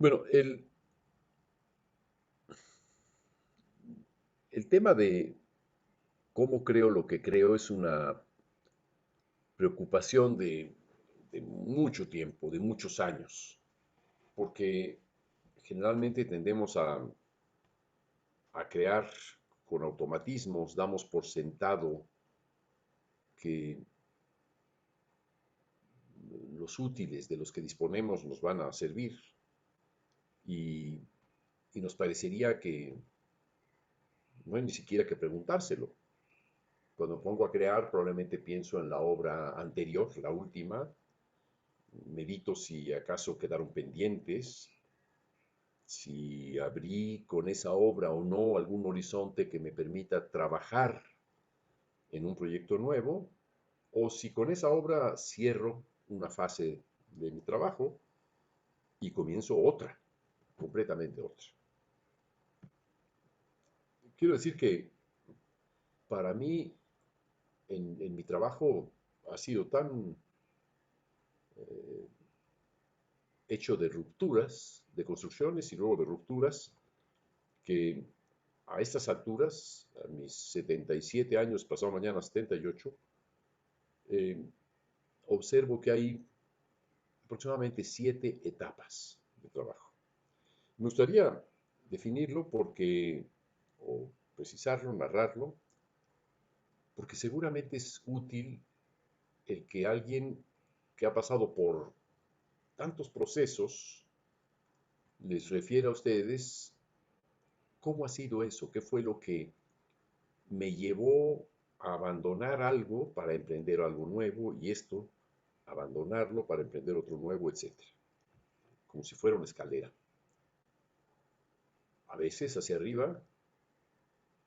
Bueno, el tema de cómo creo lo que creo es una preocupación de mucho tiempo, de muchos años, porque generalmente tendemos a crear con automatismos, damos por sentado que los útiles de los que disponemos nos van a servir y, y nos parecería que no hay ni siquiera que preguntárselo. Cuando me pongo a crear, probablemente pienso en la obra anterior, la última, medito si acaso quedaron pendientes, si abrí con esa obra o no algún horizonte que me permita trabajar en un proyecto nuevo, o si con esa obra cierro una fase de mi trabajo y comienzo otra, completamente otra. Quiero decir que para mí en mi trabajo ha sido tan eh, hecho de rupturas, de construcciones y luego de rupturas, que a estas alturas, a mis 77 años, pasado mañana 78, eh, observo que hay aproximadamente 7 etapas de trabajo. Me gustaría definirlo porque, o precisarlo, narrarlo, porque seguramente es útil el que alguien que ha pasado por tantos procesos les refiera a ustedes cómo ha sido eso, qué fue lo que me llevó a abandonar algo para emprender algo nuevo y esto, abandonarlo para emprender otro nuevo, etcétera. Como si fuera una escalera. A veces hacia arriba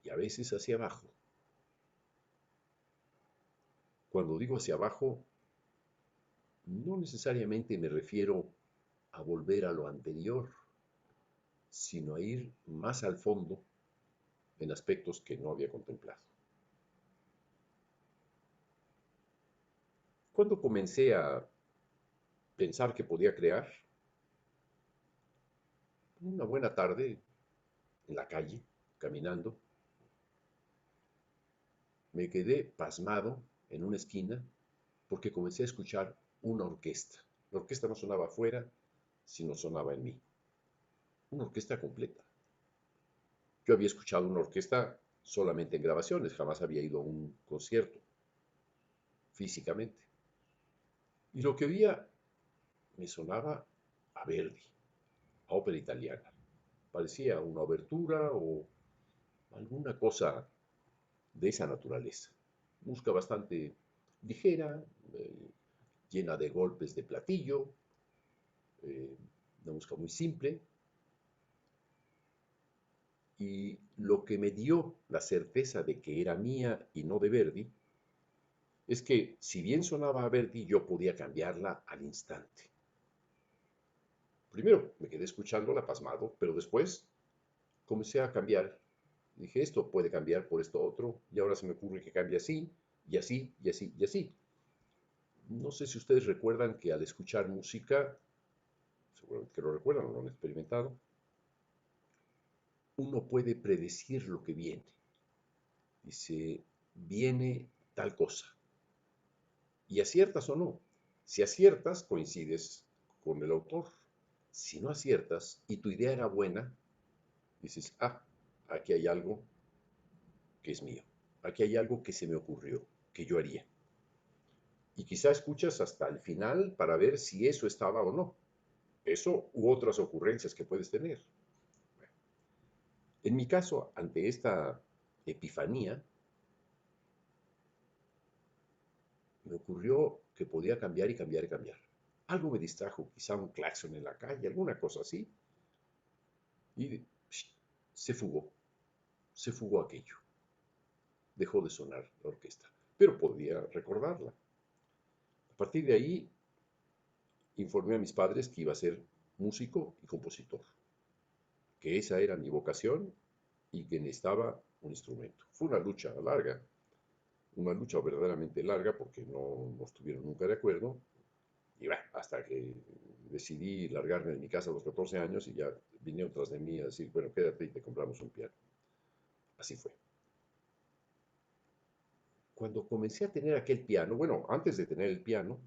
y a veces hacia abajo. Cuando digo hacia abajo, no necesariamente me refiero a volver a lo anterior, sino a ir más al fondo en aspectos que no había contemplado. Cuando comencé a pensar que podía crear, una buena tarde en la calle, caminando, me quedé pasmado en una esquina porque comencé a escuchar una orquesta. La orquesta no sonaba afuera, sino sonaba en mí. Una orquesta completa. Yo había escuchado una orquesta solamente en grabaciones, jamás había ido a un concierto físicamente. Y lo que oía me sonaba a Verdi, a ópera italiana. Parecía una obertura o alguna cosa de esa naturaleza. Música bastante ligera, llena de golpes de platillo, una música muy simple. Y lo que me dio la certeza de que era mía y no de Verdi es que si bien sonaba a Verdi, yo podía cambiarla al instante. Primero me quedé escuchándola pasmado, pero después comencé a cambiar. Dije, esto puede cambiar por esto otro, y ahora se me ocurre que cambie así, y así, y así, y así. No sé si ustedes recuerdan que al escuchar música, seguramente que lo recuerdan o lo han experimentado, uno puede predecir lo que viene. Dice, viene tal cosa. Y aciertas o no. Si aciertas, coincides con el autor. Si no aciertas y tu idea era buena, dices, aquí hay algo que es mío. Aquí hay algo que se me ocurrió, que yo haría. Y quizá escuchas hasta el final para ver si eso estaba o no. Eso u otras ocurrencias que puedes tener. En mi caso, ante esta epifanía, me ocurrió que podía cambiar y cambiar y cambiar. Algo me distrajo, quizá un claxon en la calle, alguna cosa así, y se fugó aquello, dejó de sonar la orquesta, pero podía recordarla. A partir de ahí, informé a mis padres que iba a ser músico y compositor, que esa era mi vocación y que necesitaba un instrumento. Fue una lucha verdaderamente larga porque no estuvieron nunca de acuerdo, Y bueno, hasta que decidí largarme de mi casa a los 14 años y ya vinieron tras de mí a decir, bueno, quédate y te compramos un piano. Así fue. Cuando comencé a tener aquel piano, bueno, antes de tener el piano,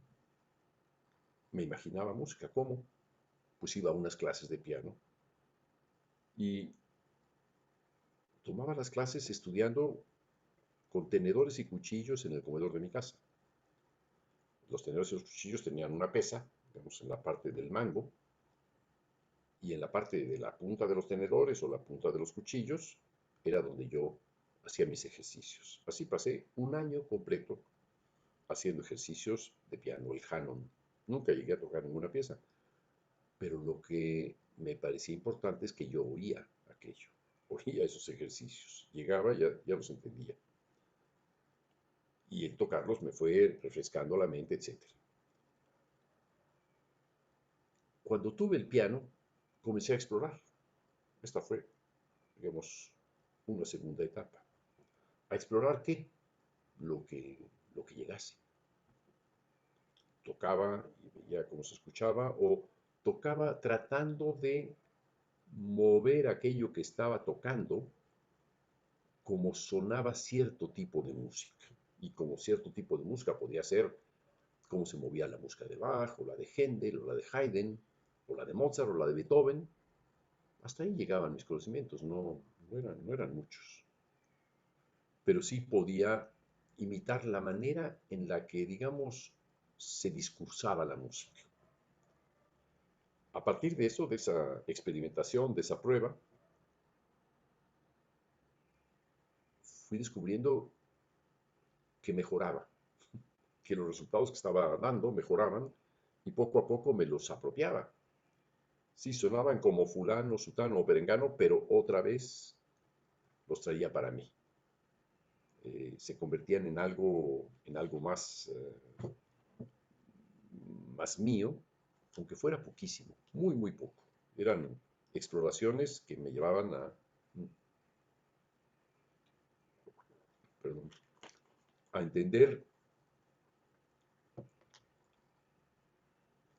me imaginaba música. ¿Cómo? Pues iba a unas clases de piano y tomaba las clases estudiando con tenedores y cuchillos en el comedor de mi casa. Los tenedores y los cuchillos tenían una pesa, digamos, en la parte del mango, y en la parte de la punta de los tenedores o la punta de los cuchillos era donde yo hacía mis ejercicios. Así pasé un año completo haciendo ejercicios de piano, el Hanon. Nunca llegué a tocar ninguna pieza, pero lo que me parecía importante es que yo oía aquello, oía esos ejercicios, llegaba, ya los entendía. Y el tocarlos me fue refrescando la mente, etcétera. Cuando tuve el piano, comencé a explorar. Esta fue, digamos, una segunda etapa. ¿A explorar qué? Lo que, lo que llegase. Tocaba y veía cómo se escuchaba o tocaba tratando de mover aquello que estaba tocando como sonaba cierto tipo de música. Y como cierto tipo de música podía ser cómo se movía la música de Bach, o la de Händel, o la de Haydn, o la de Mozart, o la de Beethoven. Hasta ahí llegaban mis conocimientos, no eran muchos. Pero sí podía imitar la manera en la que, digamos, se discursaba la música. A partir de eso, de esa experimentación, de esa prueba, fui descubriendo que mejoraba, que los resultados que estaba dando mejoraban y poco a poco me los apropiaba. Sí, sonaban como fulano, sutano o perengano, pero otra vez los traía para mí. Se convertían en algo más, más mío, aunque fuera poquísimo, muy, muy poco. Eran exploraciones que me llevaban perdón, a entender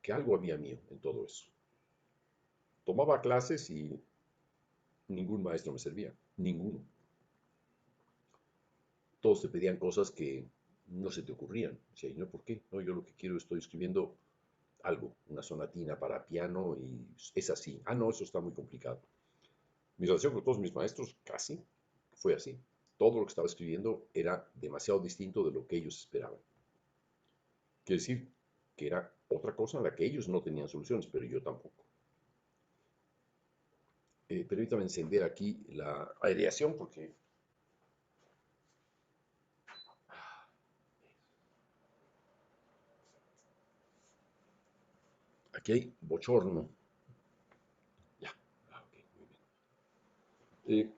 que algo había mío en todo eso. Tomaba clases y ningún maestro me servía, ninguno. Todos te pedían cosas que no se te ocurrían. Decía, ¿y no por qué? No, yo lo que quiero estoy escribiendo algo, una sonatina para piano y es así. Ah, no, eso está muy complicado. Mi relación con todos mis maestros casi fue así. Todo lo que estaba escribiendo era demasiado distinto de lo que ellos esperaban. Quiere decir que era otra cosa en la que ellos no tenían soluciones, pero yo tampoco. Permítame encender aquí la aireación porque aquí hay bochorno. Ya, ok, muy bien. Eh,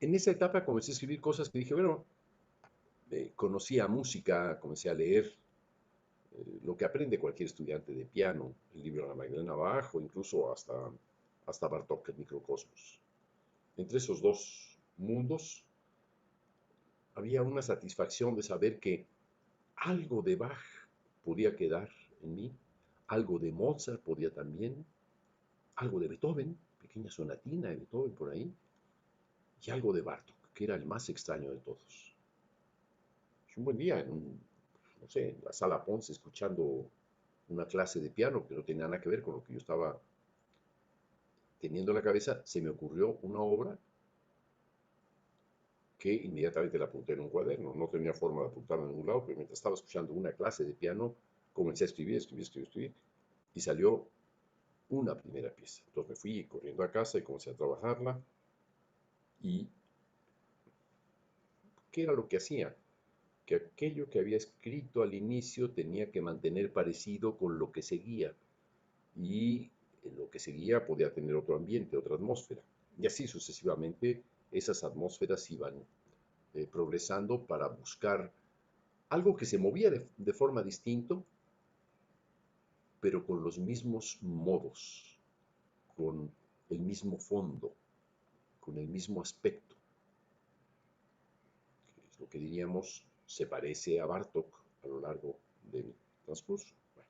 en esa etapa comencé a escribir cosas que dije, bueno, conocía música, comencé a leer lo que aprende cualquier estudiante de piano, el libro de la Magdalena Bach o incluso hasta Bartók, el Microcosmos. Entre esos dos mundos había una satisfacción de saber que algo de Bach podía quedar en mí, algo de Mozart podía también, algo de Beethoven, pequeña sonatina de Beethoven por ahí, y algo de Bartók, que era el más extraño de todos. Un buen día, no sé, en la sala Ponce, escuchando una clase de piano que no tenía nada que ver con lo que yo estaba teniendo en la cabeza, se me ocurrió una obra que inmediatamente la apunté en un cuaderno. No tenía forma de apuntarla en ningún lado, pero mientras estaba escuchando una clase de piano, comencé a escribir, y salió una primera pieza. Entonces me fui corriendo a casa y comencé a trabajarla. ¿Y qué era lo que hacía? Que aquello que había escrito al inicio tenía que mantener parecido con lo que seguía. Y lo que seguía podía tener otro ambiente, otra atmósfera. Y así sucesivamente esas atmósferas iban progresando para buscar algo que se movía de forma distinta, pero con los mismos modos, con el mismo fondo, con el mismo aspecto, que es lo que diríamos se parece a Bartók a lo largo del transcurso. Bueno,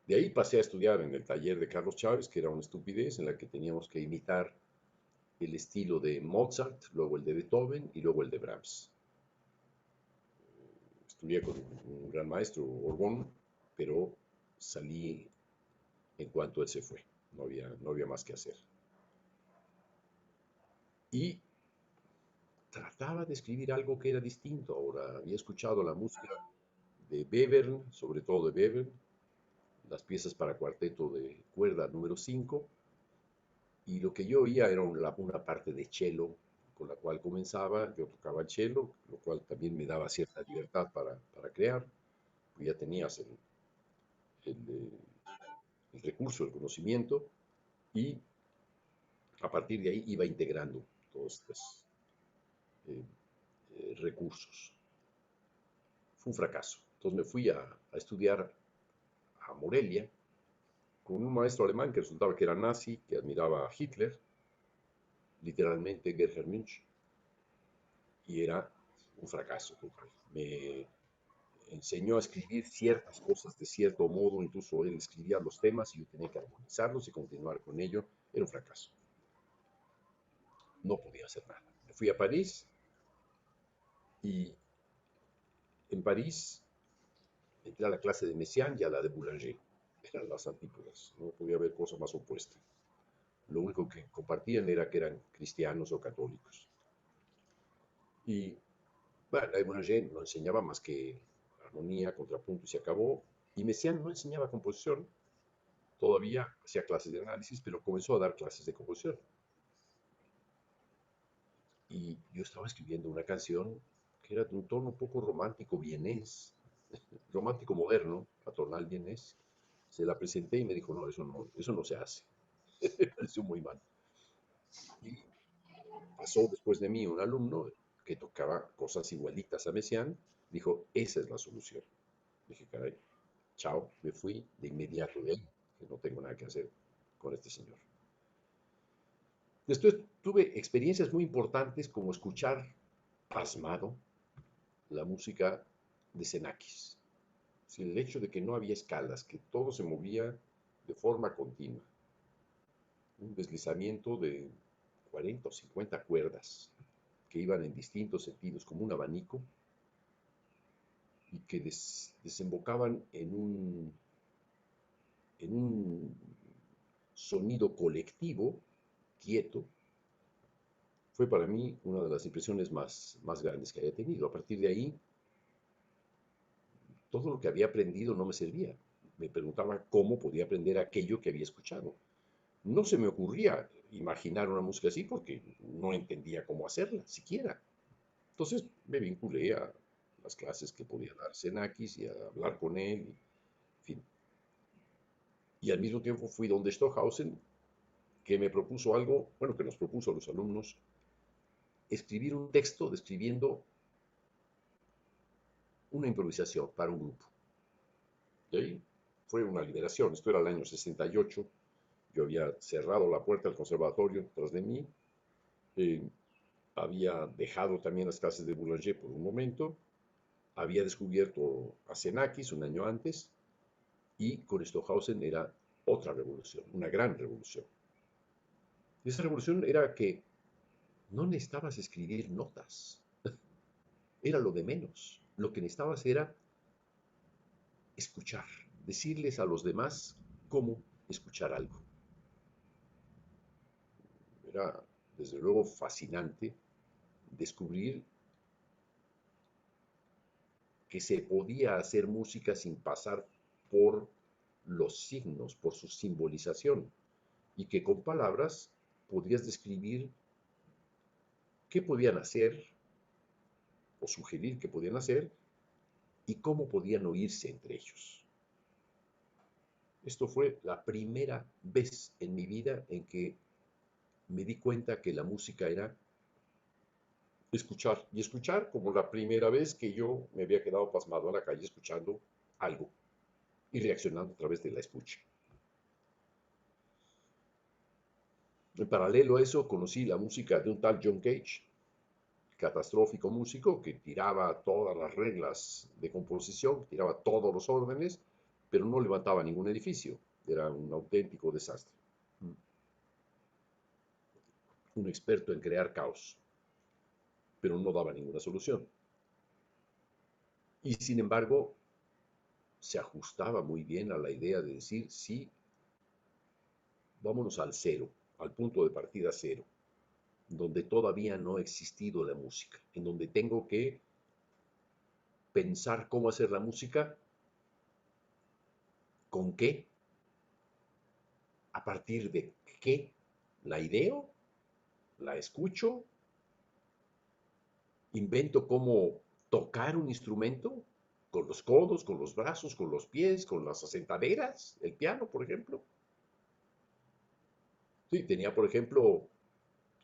de ahí pasé a estudiar en el taller de Carlos Chávez, que era una estupidez en la que teníamos que imitar el estilo de Mozart, luego el de Beethoven y luego el de Brahms. Estudié con un gran maestro, Orbón, pero salí en cuanto él se fue. No había más que hacer. Y trataba de escribir algo que era distinto. Ahora, había escuchado la música de Webern, sobre todo de Webern, las piezas para cuarteto de cuerda número 5, y lo que yo oía era una parte de cello con la cual comenzaba. Yo tocaba el cello, lo cual también me daba cierta libertad para crear, pues ya tenías el, el recurso, el conocimiento, y a partir de ahí iba integrando todos estos eh, recursos. Fue un fracaso. Entonces me fui a estudiar a Morelia con un maestro alemán que resultaba que era nazi, que admiraba a Hitler, literalmente Gerhard Münch, y era un fracaso. Me enseñó a escribir ciertas cosas de cierto modo, incluso él escribía los temas y yo tenía que armonizarlos y continuar con ello. Era un fracaso. No podía hacer nada. Me fui a París y en París entré a la clase de Messiaen y a la de Boulanger. Eran las antípodas, no podía haber cosa más opuesta. Lo único que compartían era que eran cristianos o católicos. Y bueno, la de Boulanger no enseñaba más que armonía, contrapunto y se acabó. Y Messiaen no enseñaba composición, todavía hacía clases de análisis, pero comenzó a dar clases de composición. Y yo estaba escribiendo una canción que era de un tono un poco romántico vienés, romántico moderno, atonal vienés. Se la presenté y me dijo, no, eso no se hace. Me pareció muy mal. Y pasó después de mí un alumno que tocaba cosas igualitas a Messiaen, dijo, esa es la solución. Dije, caray, chao, me fui de inmediato de ahí, que no tengo nada que hacer con este señor. Después tuve experiencias muy importantes como escuchar pasmado la música de Xenakis. El hecho de que no había escalas, que todo se movía de forma continua. Un deslizamiento de 40 o 50 cuerdas que iban en distintos sentidos, como un abanico, y que desembocaban en un sonido colectivo, quieto. Fue para mí una de las impresiones más grandes que haya tenido. A partir de ahí, todo lo que había aprendido no me servía. Me preguntaba cómo podía aprender aquello que había escuchado. No se me ocurría imaginar una música así porque no entendía cómo hacerla, siquiera. Entonces me vinculé a las clases que podía dar Xenakis y a hablar con él, en fin. Y al mismo tiempo fui donde Stockhausen, que me propuso algo, bueno, que nos propuso a los alumnos, escribir un texto describiendo una improvisación para un grupo. Y ahí fue una liberación. Esto era el año 68. Yo había cerrado la puerta del conservatorio tras de mí. Eh, Había dejado también las clases de Boulanger por un momento. Había descubierto a Xenakis un año antes. Y con Stockhausen era otra revolución, una gran revolución. Y esa revolución era que no necesitabas escribir notas. Era lo de menos. Lo que necesitabas era escuchar, decirles a los demás cómo escuchar algo. Era, desde luego, fascinante descubrir que se podía hacer música sin pasar por los signos, por su simbolización, y que con palabras podías describir qué podían hacer o sugerir que podían hacer y cómo podían oírse entre ellos. Esto fue la primera vez en mi vida en que me di cuenta que la música era escuchar, y escuchar como la primera vez que yo me había quedado pasmado en la calle escuchando algo y reaccionando a través de la escucha. En paralelo a eso conocí la música de un tal John Cage, catastrófico músico que tiraba todas las reglas de composición, tiraba todos los órdenes, pero no levantaba ningún edificio. Era un auténtico desastre. Un experto en crear caos, pero no daba ninguna solución. Y sin embargo, se ajustaba muy bien a la idea de decir, sí, vámonos al cero, al punto de partida cero, donde todavía no ha existido la música, en donde tengo que pensar cómo hacer la música, con qué, a partir de qué, la ideo, la escucho, invento cómo tocar un instrumento, con los codos, con los brazos, con los pies, con las asentaderas, el piano, por ejemplo. Sí, tenía, por ejemplo,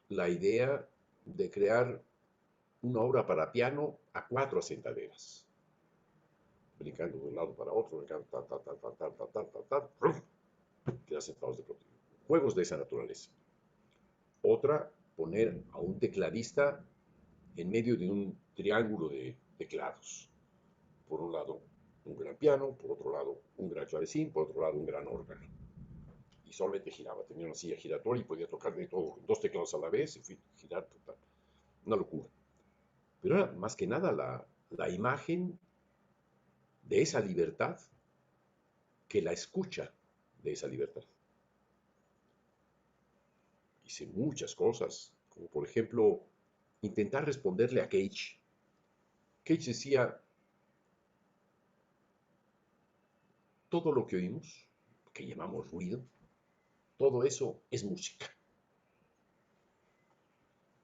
la idea de crear una obra para piano a cuatro asentaderas, brincando de un lado para otro, brincando, tal, tal, tal, tal, tal, tal, tal, tal, tal, queda sentados de pronto. Juegos de esa naturaleza. Otra, poner a un tecladista en medio de un triángulo de teclados. Por un lado, un gran piano, por otro lado, un gran clavecín, por otro lado, un gran órgano. Y solamente giraba, tenía una silla giratoria y podía tocar de todo, dos teclados a la vez, y girar, total. Una locura. Pero era más que nada la imagen de esa libertad que la escucha de esa libertad. Hice muchas cosas, como por ejemplo intentar responderle a Cage. Cage decía, todo lo que oímos, que llamamos ruido, todo eso es música.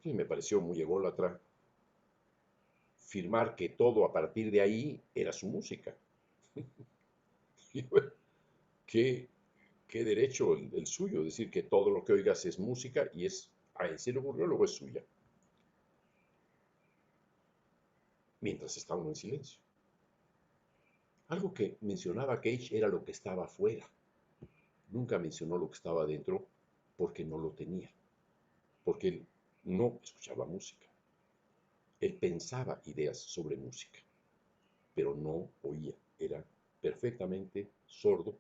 Y me pareció muy ególatra firmar que todo a partir de ahí era su música. Y bueno, ¿qué, qué derecho el suyo? Decir que todo lo que oigas es música y es, a él se le ocurrió, luego es suya. Mientras está uno en silencio. Algo que mencionaba Cage era lo que estaba afuera. Nunca mencionó lo que estaba adentro porque no lo tenía. Porque él no escuchaba música. Él pensaba ideas sobre música, pero no oía. Era perfectamente sordo,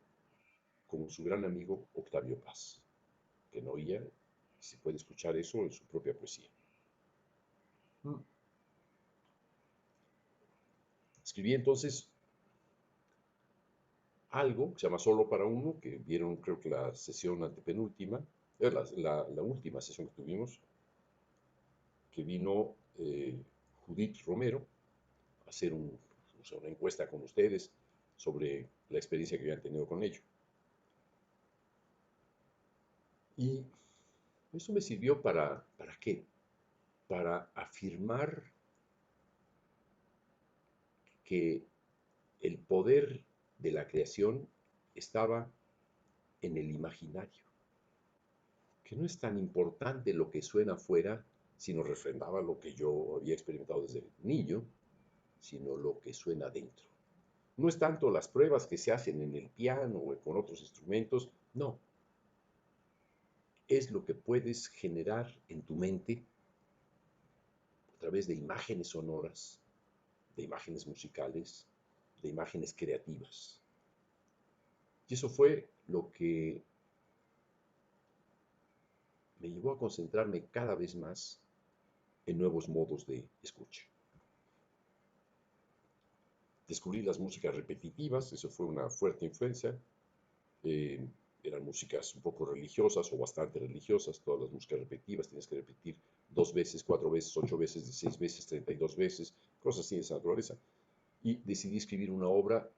como su gran amigo Octavio Paz, que no oía, se puede escuchar eso en su propia poesía. Escribí entonces algo que se llama Solo para Uno, que vieron creo que la sesión antepenúltima, la última sesión que tuvimos, que vino Judith Romero a hacer o sea, una encuesta con ustedes sobre la experiencia que habían tenido con ello. Y eso me sirvió ¿para qué? Para afirmar que el poder de la creación estaba en el imaginario, que no es tan importante lo que suena afuera, sino refrendaba lo que yo había experimentado desde niño, sino lo que suena dentro. No es tanto las pruebas que se hacen en el piano o con otros instrumentos, no. Es lo que puedes generar en tu mente a través de imágenes sonoras, de imágenes musicales, de imágenes creativas. Y eso fue lo que me llevó a concentrarme cada vez más en nuevos modos de escucha. Descubrí las músicas repetitivas, eso fue una fuerte influencia. Eh, Eran músicas un poco religiosas o bastante religiosas, todas las músicas repetitivas, tienes que repetir 2 veces, 4 veces, 8 veces, 16 veces, 32 veces, cosas así de esa naturaleza. Y decidí escribir una obra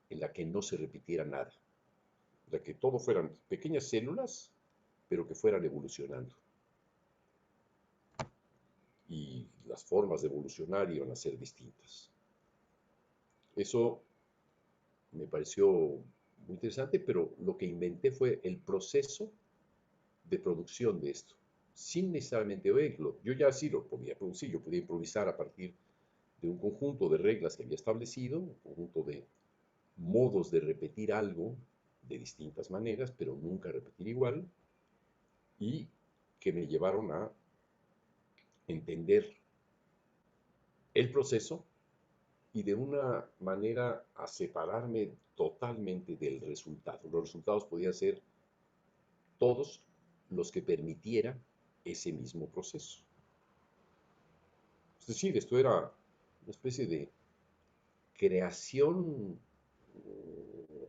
en la que no se repitiera nada, en la que todo fueran pequeñas células, pero que fueran evolucionando. Y las formas de evolucionar iban a ser distintas. Eso me pareció muy interesante, pero lo que inventé fue el proceso de producción de esto, sin necesariamente oírlo. Yo ya sí lo podía producir, yo podía improvisar a partir de un conjunto de reglas que había establecido, un conjunto de modos de repetir algo de distintas maneras, pero nunca repetir igual, y que me llevaron a entender el proceso y de una manera a separarme totalmente del resultado. Los resultados podían ser todos los que permitiera ese mismo proceso. Es decir, esto era una especie de creación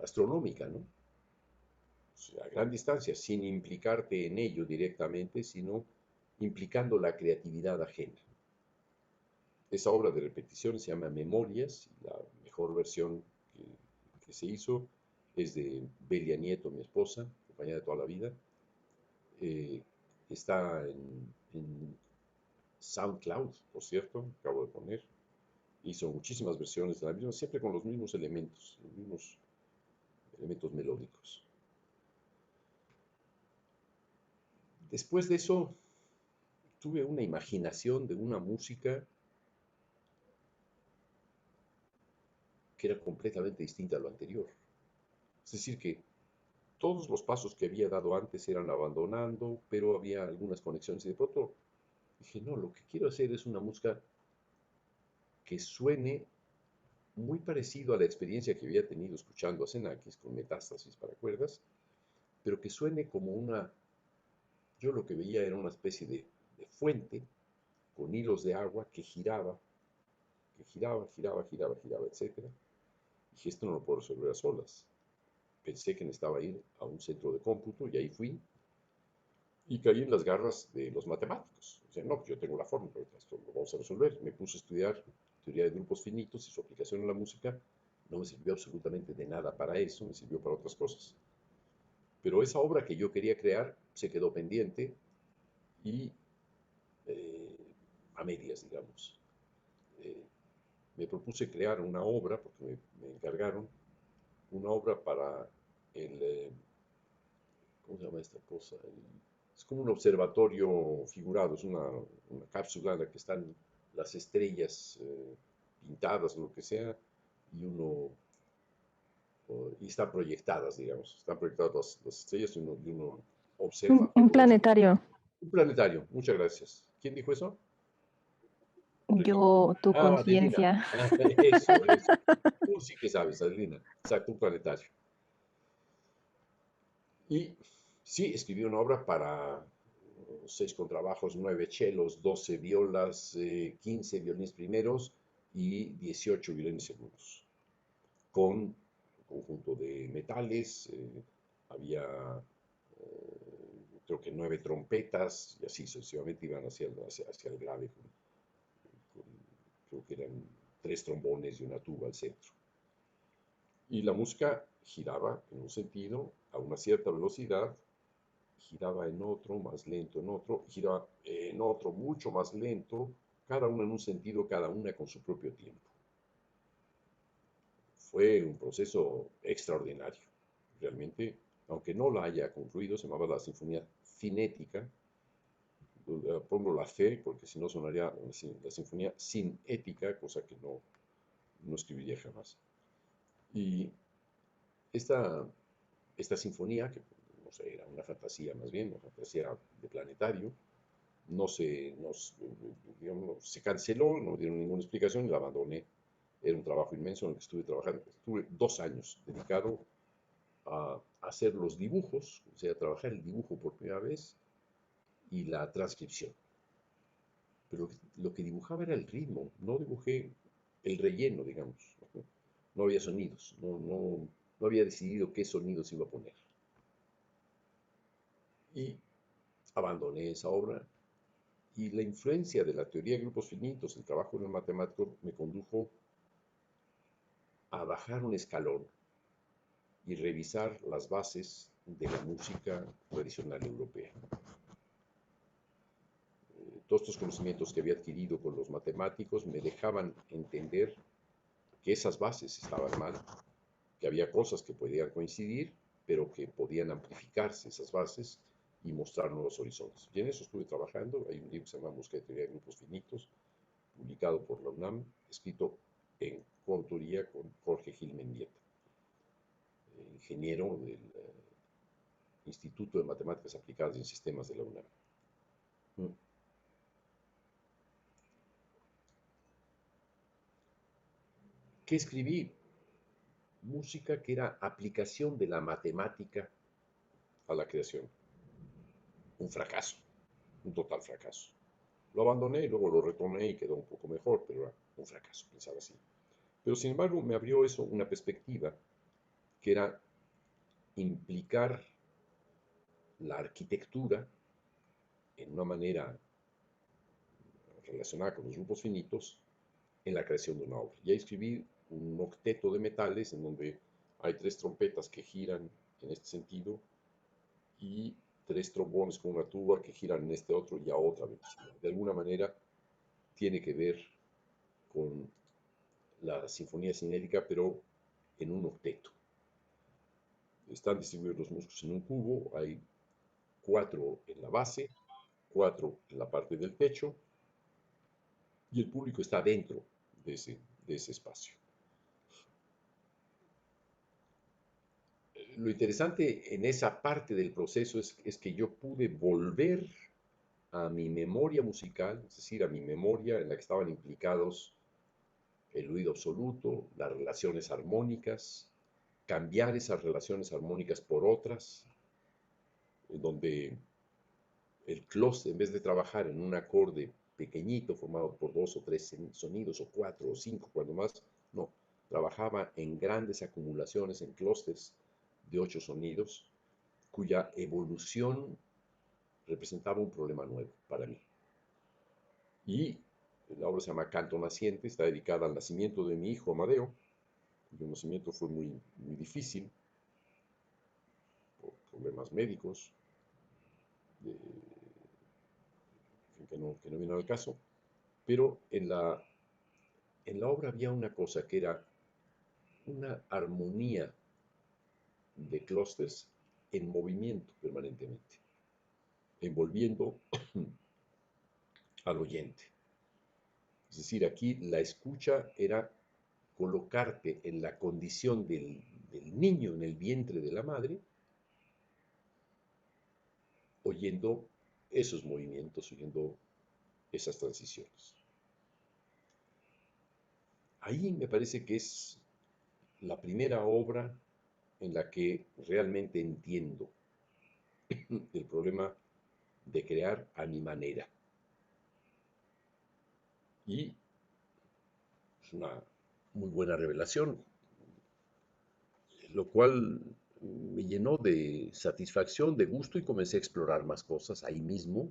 astronómica, ¿no? O sea, a gran distancia, sin implicarte en ello directamente, sino implicando la creatividad ajena. Esa obra de repetición se llama Memorias, y la mejor versión que se hizo es de Belia Nieto, mi esposa, compañera de toda la vida. Eh, Está en SoundCloud, por cierto, acabo de poner. Hizo muchísimas versiones de la misma, siempre con los mismos elementos melódicos. Después de eso, tuve una imaginación de una música que era completamente distinta a lo anterior. Es decir, que todos los pasos que había dado antes eran abandonando, pero había algunas conexiones y de pronto dije, no, lo que quiero hacer es una música que suene muy parecido a la experiencia que había tenido escuchando a Xenakis con Metástasis para cuerdas, pero que suene como yo lo que veía era una especie de fuente con hilos de agua que giraba, etcétera. Dije, esto no lo puedo resolver a solas. Pensé que necesitaba ir a un centro de cómputo y ahí fui y caí en las garras de los matemáticos. O sea, no, pues yo tengo la fórmula, esto lo vamos a resolver. Me puse a estudiar teoría de grupos finitos y su aplicación en la música. No me sirvió absolutamente de nada para eso, me sirvió para otras cosas. Pero esa obra que yo quería crear se quedó pendiente y eh, a medias, digamos. Eh, Me propuse crear una obra, porque me encargaron, una obra para el, ¿cómo se llama esta cosa? Es como un observatorio figurado, es una cápsula en la que están las estrellas pintadas o lo que sea, y y están proyectadas, digamos, están proyectadas las estrellas y uno observa Un todo eso. planetario. Un planetario, muchas gracias. ¿Quién dijo eso? Yo, tu Ah, Adelina. conciencia. Eso. Tú sí que sabes, Adelina. Exacto, un planetario. Y sí, escribí una obra para 6 contrabajos, 9 chelos, 12 violas, 15 violines primeros y 18 violines segundos, con un conjunto de metales, había creo que 9 trompetas y así sucesivamente iban hacia el grave, creo que eran 3 trombones y una tuba al centro. Y la música giraba en un sentido a una cierta velocidad, giraba en otro, más lento en otro, giraba en otro mucho más lento, cada una en un sentido, cada una con su propio tiempo. Fue un proceso extraordinario, realmente, aunque no la haya concluido, se llamaba la Sinfonía Cinética, pongo la C porque si no sonaría la Sinfonía Sin Ética, cosa que no escribiría jamás. Y esta, esta sinfonía, que no sé, era una fantasía más bien, una fantasía de planetario, digamos, se canceló, no dieron ninguna explicación y la abandoné. Era un trabajo inmenso en el que estuve trabajando. Estuve 2 años dedicado a hacer los dibujos, o sea, a trabajar el dibujo por primera vez y la transcripción. Pero lo que dibujaba era el ritmo, no dibujé el relleno, digamos. No había sonidos, no había decidido qué sonidos iba a poner. Y abandoné esa obra y la influencia de la teoría de grupos finitos, el trabajo en el matemático, me condujo a bajar un escalón y revisar las bases de la música tradicional europea. Todos estos conocimientos que había adquirido con los matemáticos me dejaban entender que esas bases estaban mal, que había cosas que podían coincidir, pero que podían amplificarse esas bases y mostrar nuevos horizontes. Y en eso estuve trabajando. Hay un libro que se llama Música de Teoría de Grupos Finitos, publicado por la UNAM, escrito en coautoría con Jorge Gil Mendieta, ingeniero del Instituto de Matemáticas Aplicadas y Sistemas de la UNAM. que escribí música que era aplicación de la matemática a la creación. Un fracaso, un total fracaso. Lo abandoné, luego lo retomé y quedó un poco mejor, pero era un fracaso, pensaba así. Pero sin embargo me abrió eso una perspectiva que era implicar la arquitectura en una manera relacionada con los grupos finitos en la creación de una obra. Ya escribí un octeto de metales en donde hay tres trompetas que giran en este sentido y tres trombones con una tuba que giran en este otro y a otra velocidad. De alguna manera tiene que ver con la sinfonía cinética, pero en un octeto. Están distribuidos los músculos en un cubo, hay cuatro en la base, cuatro en la parte del pecho, y el público está dentro de ese espacio. Lo interesante en esa parte del proceso es que yo pude volver a mi memoria musical, es decir, a mi memoria en la que estaban implicados el oído absoluto, las relaciones armónicas, cambiar esas relaciones armónicas por otras, en donde el clúster, en vez de trabajar en un acorde pequeñito formado por dos o tres sonidos, o cuatro o cinco cuando más, no, trabajaba en grandes acumulaciones, en clústeres de ocho sonidos, cuya evolución representaba un problema nuevo para mí. Y la obra se llama Canto Naciente, está dedicada al nacimiento de mi hijo Amadeo, cuyo nacimiento fue muy, muy difícil por problemas médicos, que no vienen al caso, pero en la obra había una cosa que era una armonía de clústeres en movimiento permanentemente, envolviendo al oyente. Es decir, aquí la escucha era colocarte en la condición del niño en el vientre de la madre, oyendo esos movimientos, oyendo esas transiciones. Ahí me parece que es la primera obra en la que realmente entiendo el problema de crear a mi manera. Y es una muy buena revelación, lo cual me llenó de satisfacción, de gusto y comencé a explorar más cosas ahí mismo.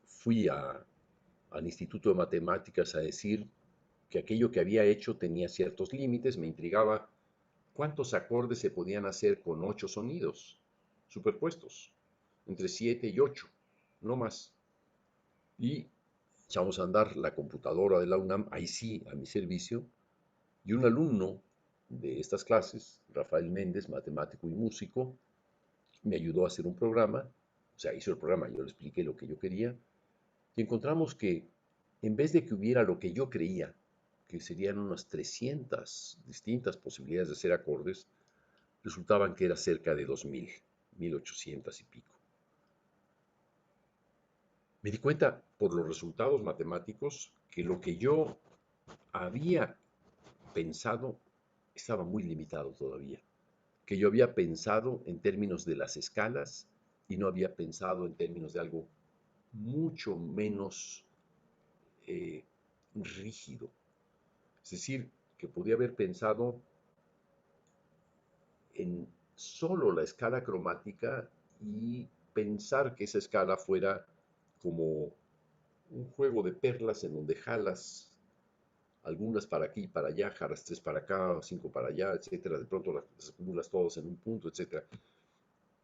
Fui al Instituto de Matemáticas a decir que aquello que había hecho tenía ciertos límites, me intrigaba cuántos acordes se podían hacer con ocho sonidos superpuestos, entre 7 y 8, no más. Y echamos a andar la computadora de la UNAM, ahí sí, a mi servicio, y un alumno de estas clases, Rafael Méndez, matemático y músico, me ayudó a hacer un programa, o sea, hizo el programa, yo le expliqué lo que yo quería, y encontramos que en vez de que hubiera lo que yo creía, que serían unas 300 distintas posibilidades de hacer acordes, resultaban que era cerca de 2000, 1800 y pico. Me di cuenta por los resultados matemáticos que lo que yo había pensado estaba muy limitado todavía, que yo había pensado en términos de las escalas y no había pensado en términos de algo mucho menos eh, rígido. Es decir, que podía haber pensado en solo la escala cromática y pensar que esa escala fuera como un juego de perlas en donde jalas algunas para aquí y para allá, jalas tres para acá, cinco para allá, etcétera. De pronto las acumulas todas en un punto, etcétera.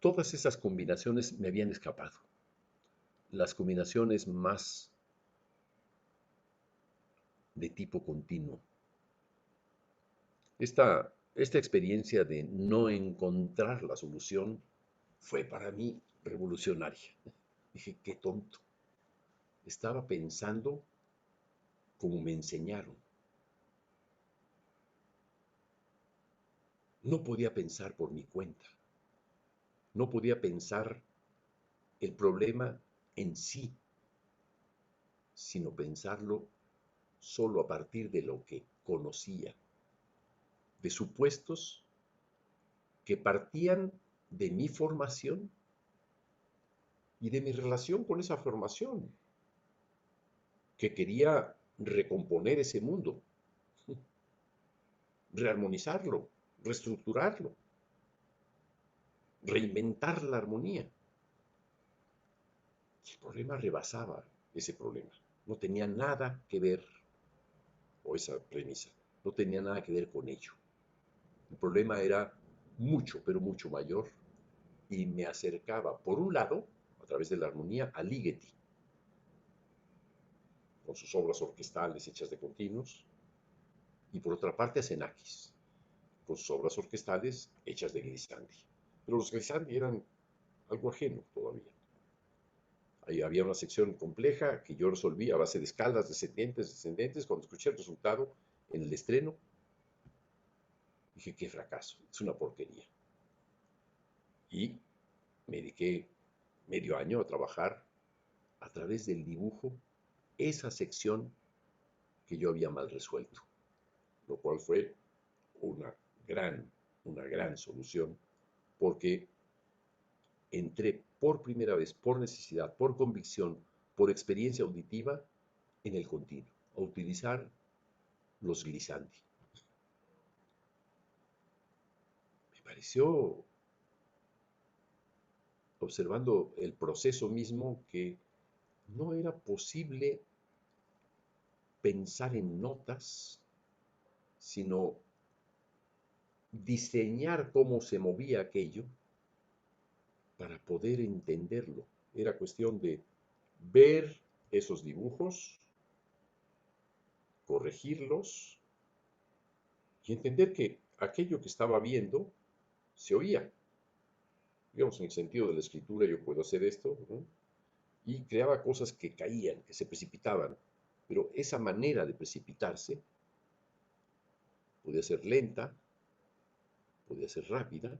Todas esas combinaciones me habían escapado. Las combinaciones más de tipo continuo. Esta experiencia de no encontrar la solución fue para mí revolucionaria. Dije, qué tonto. Estaba pensando como me enseñaron. No podía pensar por mi cuenta. No podía pensar el problema en sí, sino pensarlo solo a partir de lo que conocía, de supuestos que partían de mi formación y de mi relación con esa formación, que quería recomponer ese mundo, rearmonizarlo, reestructurarlo, reinventar la armonía. Y el problema rebasaba ese problema. No tenía nada que ver, o esa premisa, no tenía nada que ver con ello. El problema era mucho, pero mucho mayor, y me acercaba, por un lado, a través de la armonía, a Ligeti, con sus obras orquestales hechas de continuos, y por otra parte a Xenakis, con sus obras orquestales hechas de glissandi. Pero los glissandi eran algo ajeno todavía. Ahí había una sección compleja que yo resolví a base de escalas descendentes, descendentes. Cuando escuché el resultado en el estreno, dije, qué fracaso, es una porquería. Y me dediqué medio año a trabajar a través del dibujo esa sección que yo había mal resuelto, lo cual fue una gran, una gran solución, porque entré por primera vez, por necesidad, por convicción, por experiencia auditiva, en el continuo, a utilizar los glissandi. Me pareció, observando el proceso mismo, que no era posible pensar en notas, sino diseñar cómo se movía aquello para poder entenderlo. Era cuestión de ver esos dibujos, corregirlos y entender que aquello que estaba viendo se oía. Digamos, en el sentido de la escritura yo puedo hacer esto, ¿no? Y creaba cosas que caían, que se precipitaban. Pero esa manera de precipitarse podía ser lenta, podía ser rápida.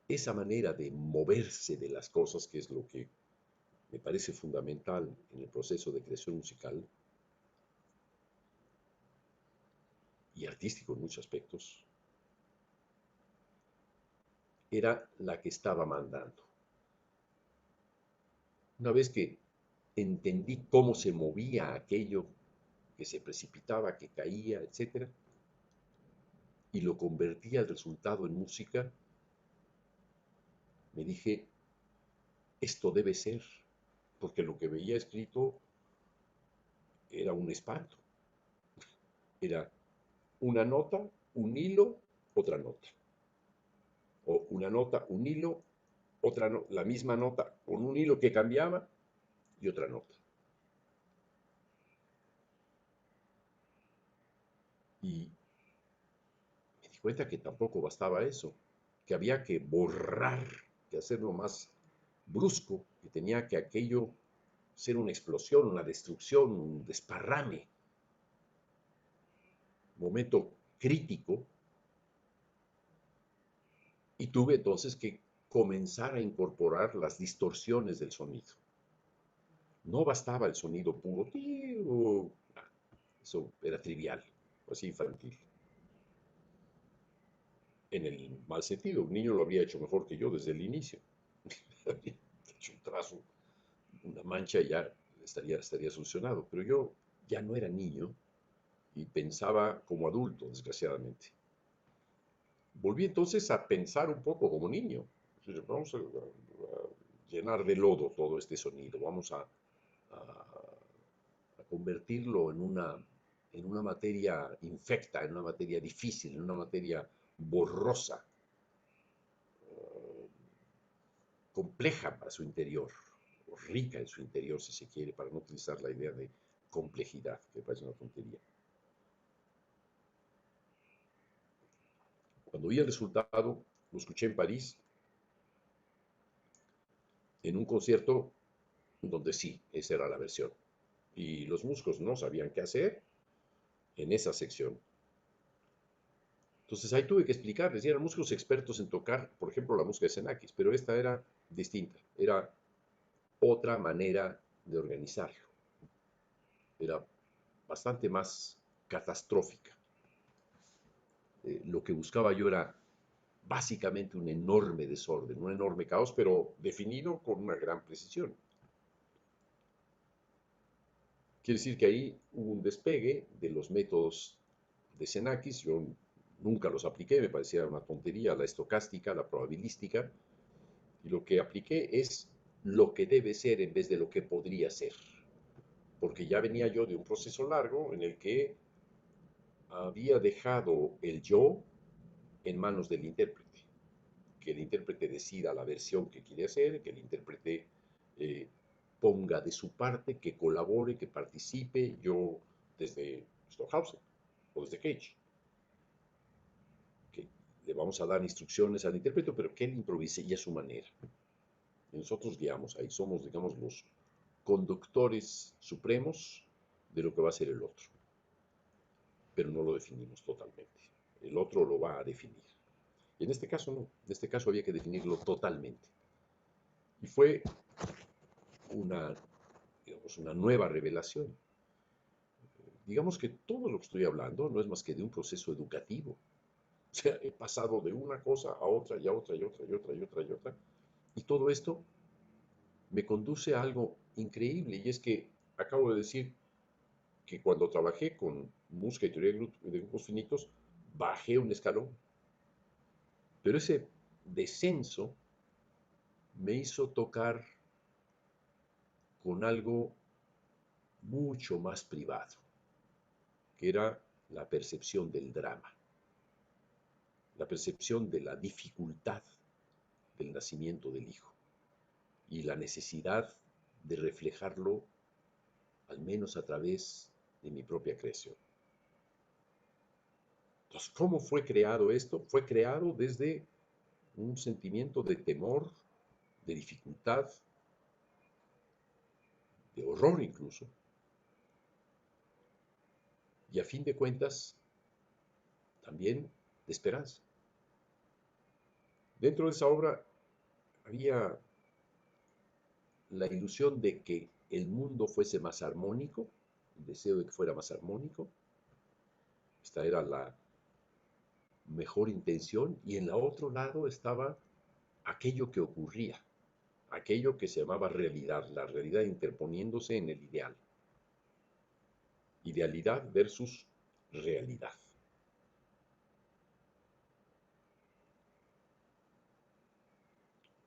Esa manera de moverse de las cosas, que es lo que me parece fundamental en el proceso de creación musical y artístico en muchos aspectos, era la que estaba mandando. Una vez que entendí cómo se movía aquello que se precipitaba, que caía, etcétera, y lo convertía el resultado en música, me dije, esto debe ser, porque lo que veía escrito era un espanto. Era una nota, un hilo, otra nota. O una nota, un hilo, otra la misma nota con un hilo que cambiaba y otra nota. Y me di cuenta que tampoco bastaba eso, que había que borrar, que hacerlo más brusco, que tenía que aquello ser una explosión, una destrucción, un desparrame, momento crítico, y tuve entonces que comenzar a incorporar las distorsiones del sonido. No bastaba el sonido puro, eso era trivial, así infantil. En el mal sentido, un niño lo habría hecho mejor que yo desde el inicio. Habría hecho un trazo, una mancha y ya estaría solucionado. Pero yo ya no era niño y pensaba como adulto, desgraciadamente. Volví entonces a pensar un poco como niño. Vamos a llenar de lodo todo este sonido, vamos a convertirlo en una materia infecta, en una materia difícil, en una materia borrosa, compleja para su interior, o rica en su interior, si se quiere, para no utilizar la idea de complejidad, que parece una tontería. Cuando vi el resultado, lo escuché en París, en un concierto donde sí, esa era la versión. Y los músicos no sabían qué hacer en esa sección. Entonces ahí tuve que explicarles, y eran músicos expertos en tocar, por ejemplo, la música de Xenakis, pero esta era distinta, era otra manera de organizarlo. Era bastante más catastrófica. Lo que buscaba yo era básicamente un enorme desorden, un enorme caos, pero definido con una gran precisión. Quiere decir que ahí hubo un despegue de los métodos de Xenakis. Yo nunca los apliqué, me parecía una tontería, la estocástica, la probabilística, y lo que apliqué es lo que debe ser en vez de lo que podría ser, porque ya venía yo de un proceso largo en el que había dejado el yo en manos del intérprete, que el intérprete decida la versión que quiere hacer, que el intérprete eh, ponga de su parte, que colabore, que participe, yo desde Stockhausen o desde Cage, que le vamos a dar instrucciones al intérprete, pero que él improvise y a su manera. Y nosotros guiamos, ahí somos, digamos, los conductores supremos de lo que va a ser el otro, pero no lo definimos totalmente. El otro lo va a definir. Y en este caso no, en este caso había que definirlo totalmente. Y fue una, digamos, una nueva revelación. Digamos que todo lo que estoy hablando no es más que de un proceso educativo. O sea, he pasado de una cosa a otra y a otra y otra y otra y otra y otra. Y todo esto me conduce a algo increíble. Y es que acabo de decir que cuando trabajé con música y teoría de grupos finitos, bajé un escalón. Pero ese descenso me hizo tocar con algo mucho más privado, que era la percepción del drama, la percepción de la dificultad del nacimiento del hijo y la necesidad de reflejarlo, al menos a través de mi propia creación. Entonces, ¿cómo fue creado esto? Fue creado desde un sentimiento de temor, de dificultad, de horror incluso, y a fin de cuentas, también de esperanza. Dentro de esa obra había la ilusión de que el mundo fuese más armónico, el deseo de que fuera más armónico. Esta era la mejor intención, y en el otro lado estaba aquello que ocurría, aquello que se llamaba realidad, la realidad interponiéndose en el ideal. Idealidad versus realidad.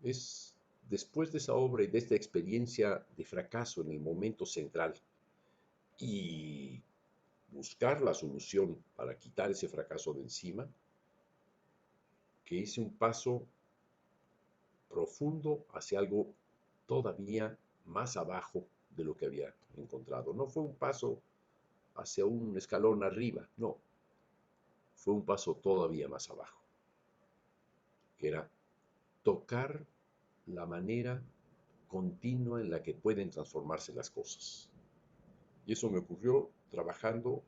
Es después de esa obra y de esta experiencia de fracaso en el momento central y buscar la solución para quitar ese fracaso de encima, que hice un paso profundo hacia algo todavía más abajo de lo que había encontrado. No fue un paso hacia un escalón arriba, no, fue un paso todavía más abajo, que era tocar la manera continua en la que pueden transformarse las cosas. Y eso me ocurrió trabajando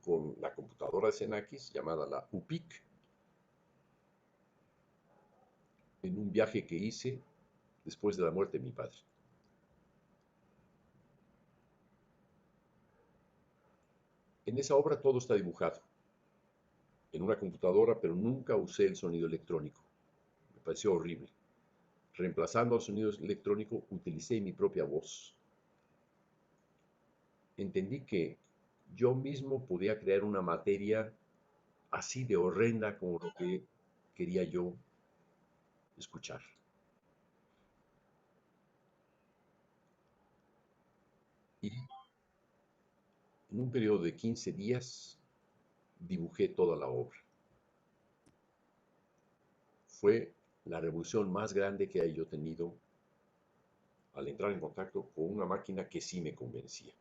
con la computadora de Xenakis, llamada la UPIC, en un viaje que hice después de la muerte de mi padre. En esa obra todo está dibujado en una computadora, pero nunca usé el sonido electrónico. Me pareció horrible. Reemplazando al sonido electrónico, utilicé mi propia voz. Entendí que yo mismo podía crear una materia así de horrenda como lo que quería yo escuchar. Y en un periodo de 15 días dibujé toda la obra. Fue la revolución más grande que haya yo tenido al entrar en contacto con una máquina que sí me convencía.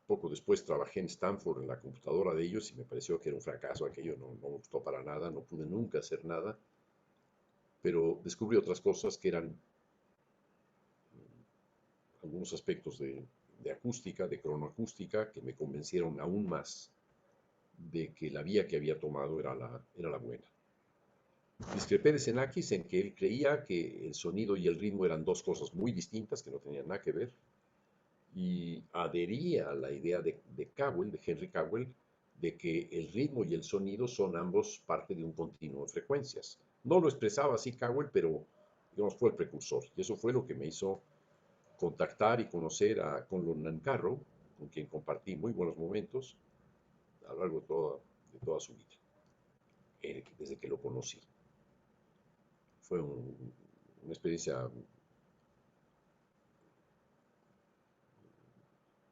Poco después trabajé en Stanford en la computadora de ellos y me pareció que era un fracaso aquello, no me gustó para nada, no pude nunca hacer nada, pero descubrí otras cosas que eran algunos aspectos de acústica, de cronoacústica, que me convencieron aún más de que la vía que había tomado era la buena. Discrepé de Xenakis en que él creía que el sonido y el ritmo eran dos cosas muy distintas, que no tenían nada que ver, y adhería a la idea de Cowell, de Henry Cowell, de que el ritmo y el sonido son ambos parte de un continuo de frecuencias. No lo expresaba así Cowell, pero digamos fue el precursor. Y eso fue lo que me hizo contactar y conocer a Conlon Nancarrow, con quien compartí muy buenos momentos a lo largo de toda su vida, desde que lo conocí. Fue una experiencia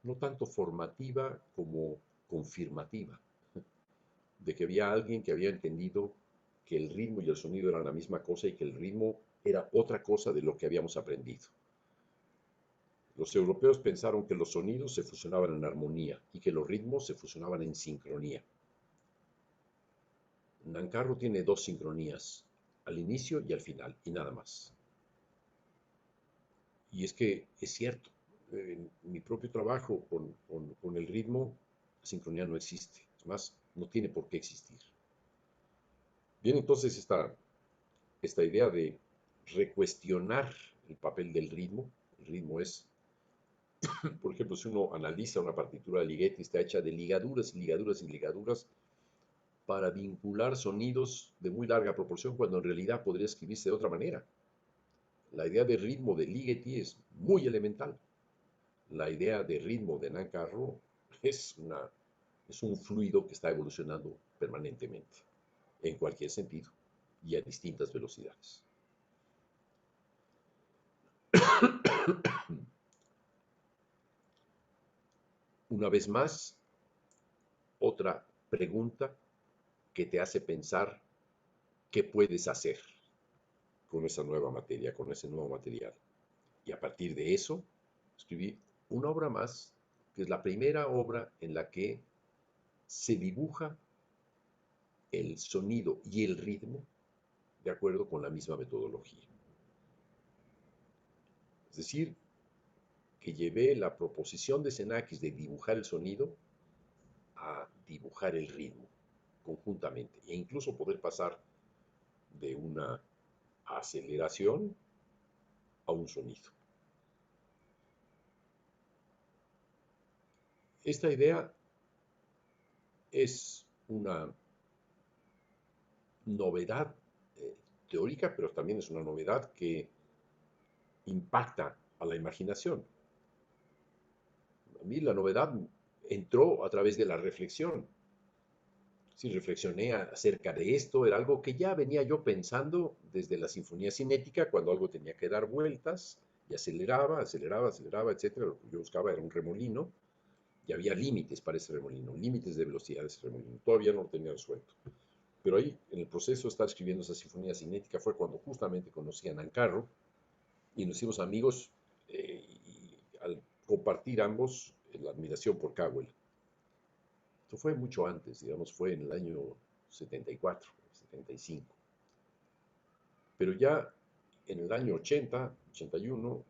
no tanto formativa como confirmativa, de que había alguien que había entendido que el ritmo y el sonido eran la misma cosa y que el ritmo era otra cosa de lo que habíamos aprendido. Los europeos pensaron que los sonidos se fusionaban en armonía y que los ritmos se fusionaban en sincronía. Nancarrow tiene dos sincronías, al inicio y al final, y nada más. Y es que es cierto, en mi propio trabajo con el ritmo, la sincronía no existe. Es más, no tiene por qué existir. Bien, entonces esta idea de recuestionar el papel del ritmo. El ritmo es, por ejemplo, si uno analiza una partitura de Ligeti, está hecha de ligaduras y ligaduras y ligaduras para vincular sonidos de muy larga proporción cuando en realidad podría escribirse de otra manera. La idea de ritmo de Ligeti es muy elemental. La idea de ritmo de Nancarrow es un fluido que está evolucionando permanentemente, en cualquier sentido y a distintas velocidades. Una vez más, otra pregunta que te hace pensar qué puedes hacer con esa nueva materia, con ese nuevo material. Y a partir de eso, escribí una obra más, que es la primera obra en la que se dibuja el sonido y el ritmo de acuerdo con la misma metodología. Es decir, que llevé la proposición de Xenakis de dibujar el sonido a dibujar el ritmo conjuntamente e incluso poder pasar de una aceleración a un sonido. Esta idea es una novedad teórica, pero también es una novedad que impacta a la imaginación. A mí la novedad entró a través de la reflexión. Si reflexioné acerca de esto, era algo que ya venía yo pensando desde la sinfonía cinética, cuando algo tenía que dar vueltas y aceleraba, aceleraba, aceleraba, etc. Lo que yo buscaba era un remolino y había límites para ese remolino, límites de velocidad de ese remolino. Todavía no lo tenía resuelto. Pero ahí, en el proceso de estar escribiendo esa sinfonía cinética, fue cuando justamente conocí a Nancarrow y nos hicimos amigos y al compartir ambos la admiración por Cowell. Esto fue mucho antes, digamos, fue en el año 74, 75. Pero ya en el año 80, 81,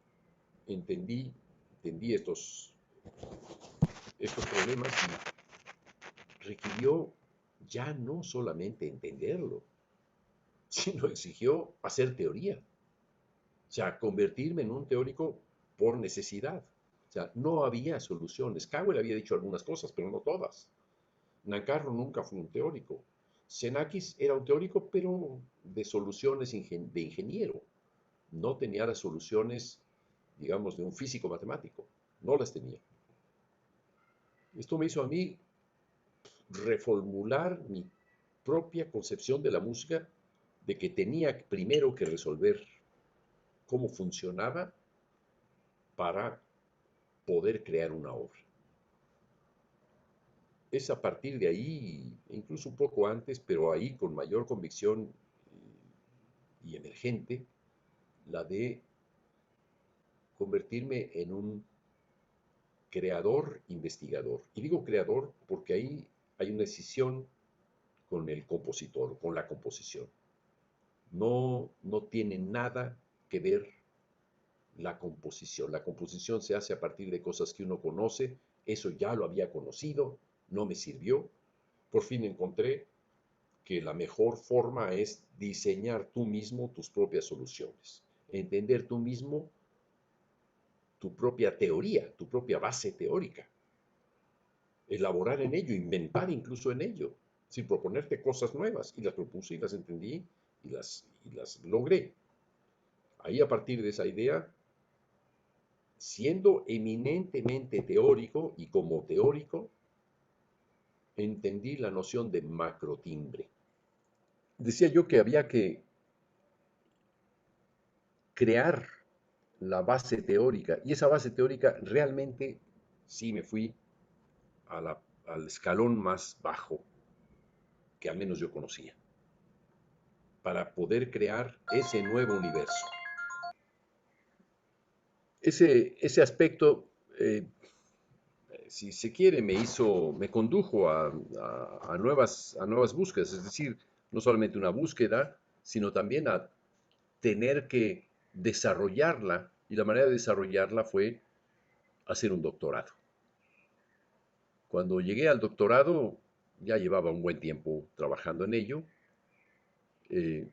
entendí estos problemas y requirió ya no solamente entenderlo, sino exigió hacer teoría. O sea, convertirme en un teórico por necesidad. O sea, no había soluciones. Cowell había dicho algunas cosas, pero no todas. Nancarrow nunca fue un teórico. Xenakis era un teórico, pero de soluciones de ingeniero. No tenía las soluciones, digamos, de un físico matemático. No las tenía. Esto me hizo a mí reformular mi propia concepción de la música, de que tenía primero que resolver cómo funcionaba para poder crear una obra. Es a partir de ahí, incluso un poco antes, pero ahí con mayor convicción y emergente, la de convertirme en un creador investigador. Y digo creador porque ahí hay una decisión con el compositor, con la composición. No tiene nada que ver la composición. La composición se hace a partir de cosas que uno conoce. Eso ya lo había conocido, no me sirvió. Por fin encontré que la mejor forma es diseñar tú mismo tus propias soluciones, entender tú mismo tu propia teoría, tu propia base teórica, elaborar en ello, inventar incluso en ello, sin proponerte cosas nuevas. Y las propuse y las entendí y las logré. Ahí a partir de esa idea, siendo eminentemente teórico y como teórico, entendí la noción de macrotimbre. Decía yo que había que crear la base teórica y esa base teórica realmente sí me fui al escalón más bajo que al menos yo conocía, para poder crear ese nuevo universo. Ese aspecto, si se quiere, me condujo a nuevas búsquedas, es decir, no solamente una búsqueda, sino también a tener que desarrollarla, y la manera de desarrollarla fue hacer un doctorado. Cuando llegué al doctorado, ya llevaba un buen tiempo trabajando en ello, eh,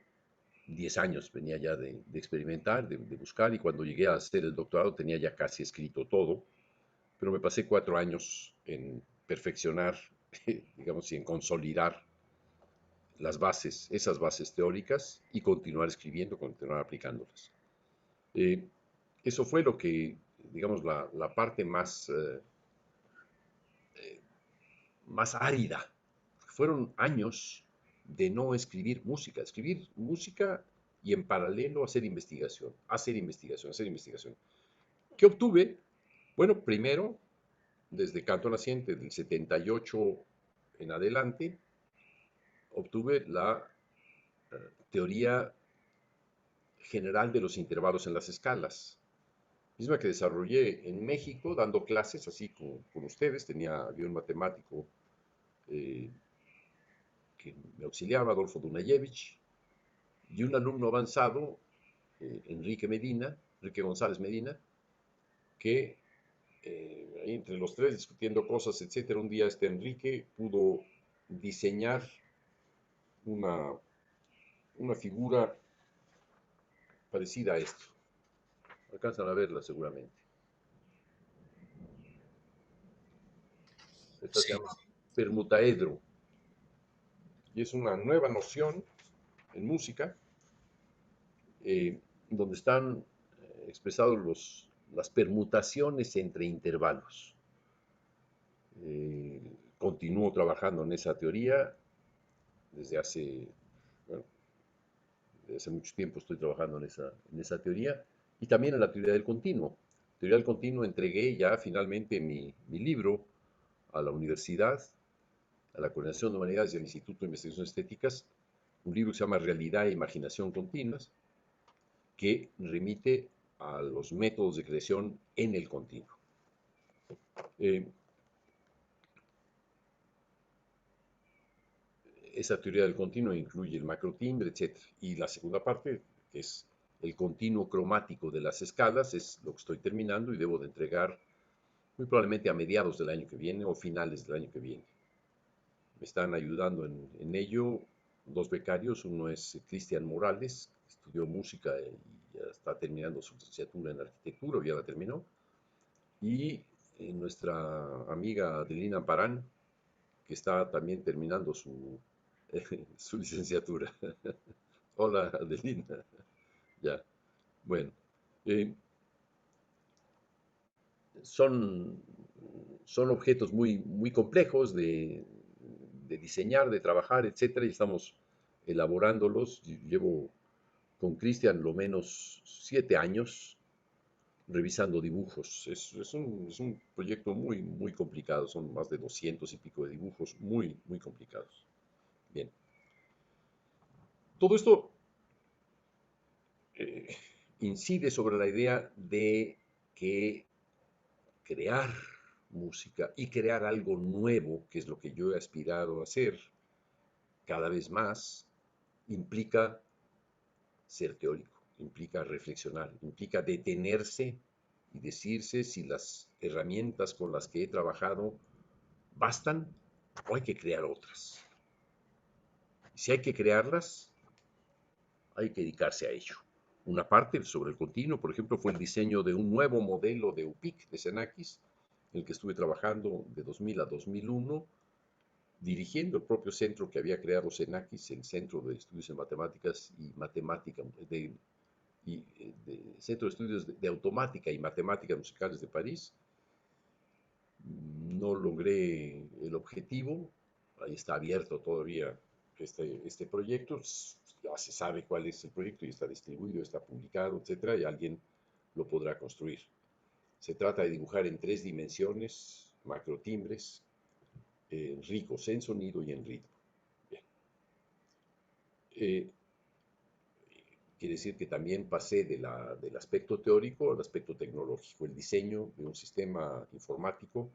10 años venía ya de experimentar, de buscar, y cuando llegué a hacer el doctorado tenía ya casi escrito todo, pero me pasé 4 años en perfeccionar, digamos, y en consolidar las bases, esas bases teóricas, y continuar escribiendo, continuar aplicándolas. Eh, Eso fue lo que, digamos, la parte más árida. Fueron años de no escribir música y en paralelo hacer investigación, hacer investigación, hacer investigación. ¿Qué obtuve? Bueno, primero, desde Canto Naciente del 78 en adelante, obtuve la teoría general de los intervalos en las escalas, misma que desarrollé en México dando clases, así con ustedes. Había un matemático eh, que me auxiliaba, Adolfo Dunayevich, y un alumno avanzado, Enrique González Medina, que entre los tres discutiendo cosas, etcétera, un día Enrique pudo diseñar una, una figura parecida a esto. Alcanzan a verla seguramente. Esta se Sí, llama permutaedro y es una nueva noción en música, donde están expresados las permutaciones entre intervalos. Continúo trabajando en esa teoría desde hace, bueno, desde hace mucho tiempo estoy trabajando en esa teoría, y también en la teoría del continuo. Teoría del continuo entregué ya finalmente mi libro a la universidad, a la Coordinación de Humanidades y al Instituto de Investigaciones Estéticas, un libro que se llama Realidad e Imaginación Continuas, que remite a los métodos de creación en el continuo. Eh, Esa teoría del continuo incluye el macrotimbre, etc. Y la segunda parte, que es el continuo cromático de las escalas, es lo que estoy terminando y debo de entregar muy probablemente a mediados del año que viene o finales del año que viene. Me están ayudando en ello dos becarios. Uno es Cristian Morales, que estudió música y ya está terminando su licenciatura en arquitectura, o ya la terminó. Y nuestra amiga Adelina Parán, que está también terminando su licenciatura. Hola, Adelina. Ya, bueno. eh, son, son objetos muy, muy complejos de diseñar, de trabajar, etcétera, y estamos elaborándolos. Llevo con Cristian lo menos 7 años revisando dibujos. Es un proyecto muy, muy complicado. Son más de 200 y pico de dibujos, muy, muy complicados. Bien. Todo esto eh, incide sobre la idea de que crear música y crear algo nuevo, que es lo que yo he aspirado a hacer cada vez más, implica ser teórico, implica reflexionar, implica detenerse y decirse si las herramientas con las que he trabajado bastan o hay que crear otras. Si hay que crearlas, hay que dedicarse a ello. Una parte sobre el continuo, por ejemplo, fue el diseño de un nuevo modelo de UPIC de Xenakis, en el que estuve trabajando de 2000 a 2001, dirigiendo el propio centro que había creado Xenakis, el Centro de Estudios en Matemáticas y Matemática, Centro de Estudios de Automática y Matemáticas Musicales de París. No logré el objetivo, ahí está abierto todavía este proyecto, ya se sabe cuál es el proyecto y está distribuido, está publicado, etcétera, y alguien lo podrá construir. Se trata de dibujar en 3 dimensiones, macrotimbres, ricos en sonido y en ritmo. Bien. Eh, Quiere decir que también pasé del aspecto teórico al aspecto tecnológico, el diseño de un sistema informático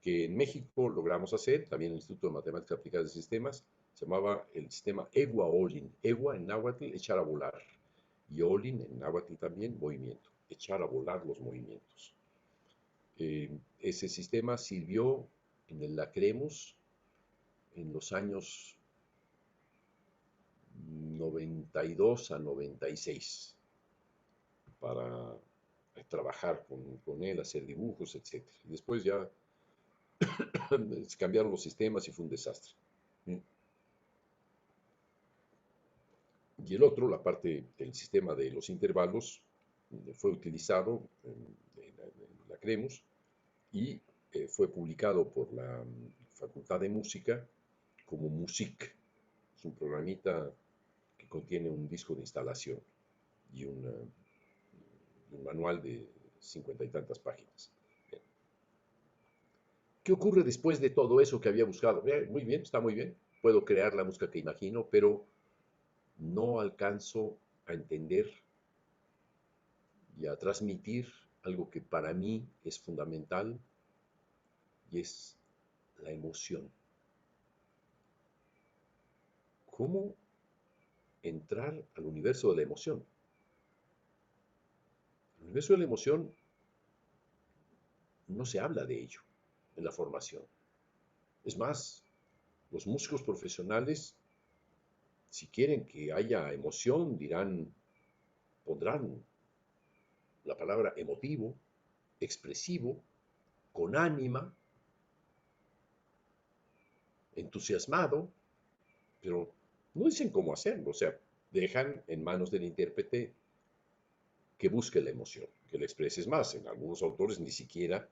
que en México logramos hacer, también en el Instituto de Matemáticas Aplicadas de Sistemas, se llamaba el sistema EGUA-OLIN. EGUA en náhuatl, echar a volar, y OLIN en náhuatl también, movimiento, echar a volar los movimientos. Ese sistema sirvió en el Lacremos en los años 92 a 96 para trabajar con él, hacer dibujos, etc. Y después ya se cambiaron los sistemas y fue un desastre. Y el otro, la parte del sistema de los intervalos, fue utilizado en la CREMUS y fue publicado por la Facultad de Música como MUSIC. Es un programita que contiene un disco de instalación y un manual de 50 y tantas páginas. Bien. ¿Qué ocurre después de todo eso que había buscado? Muy bien, está muy bien. Puedo crear la música que imagino, pero no alcanzo a entender y a transmitir algo que para mí es fundamental y es la emoción. ¿Cómo entrar al universo de la emoción? El universo de la emoción no se habla de ello en la formación. Es más, los músicos profesionales, si quieren que haya emoción, pondrán la palabra emotivo, expresivo, con ánima, entusiasmado, pero no dicen cómo hacerlo, o sea, dejan en manos del intérprete que busque la emoción, que la exprese. Es más, en algunos autores ni siquiera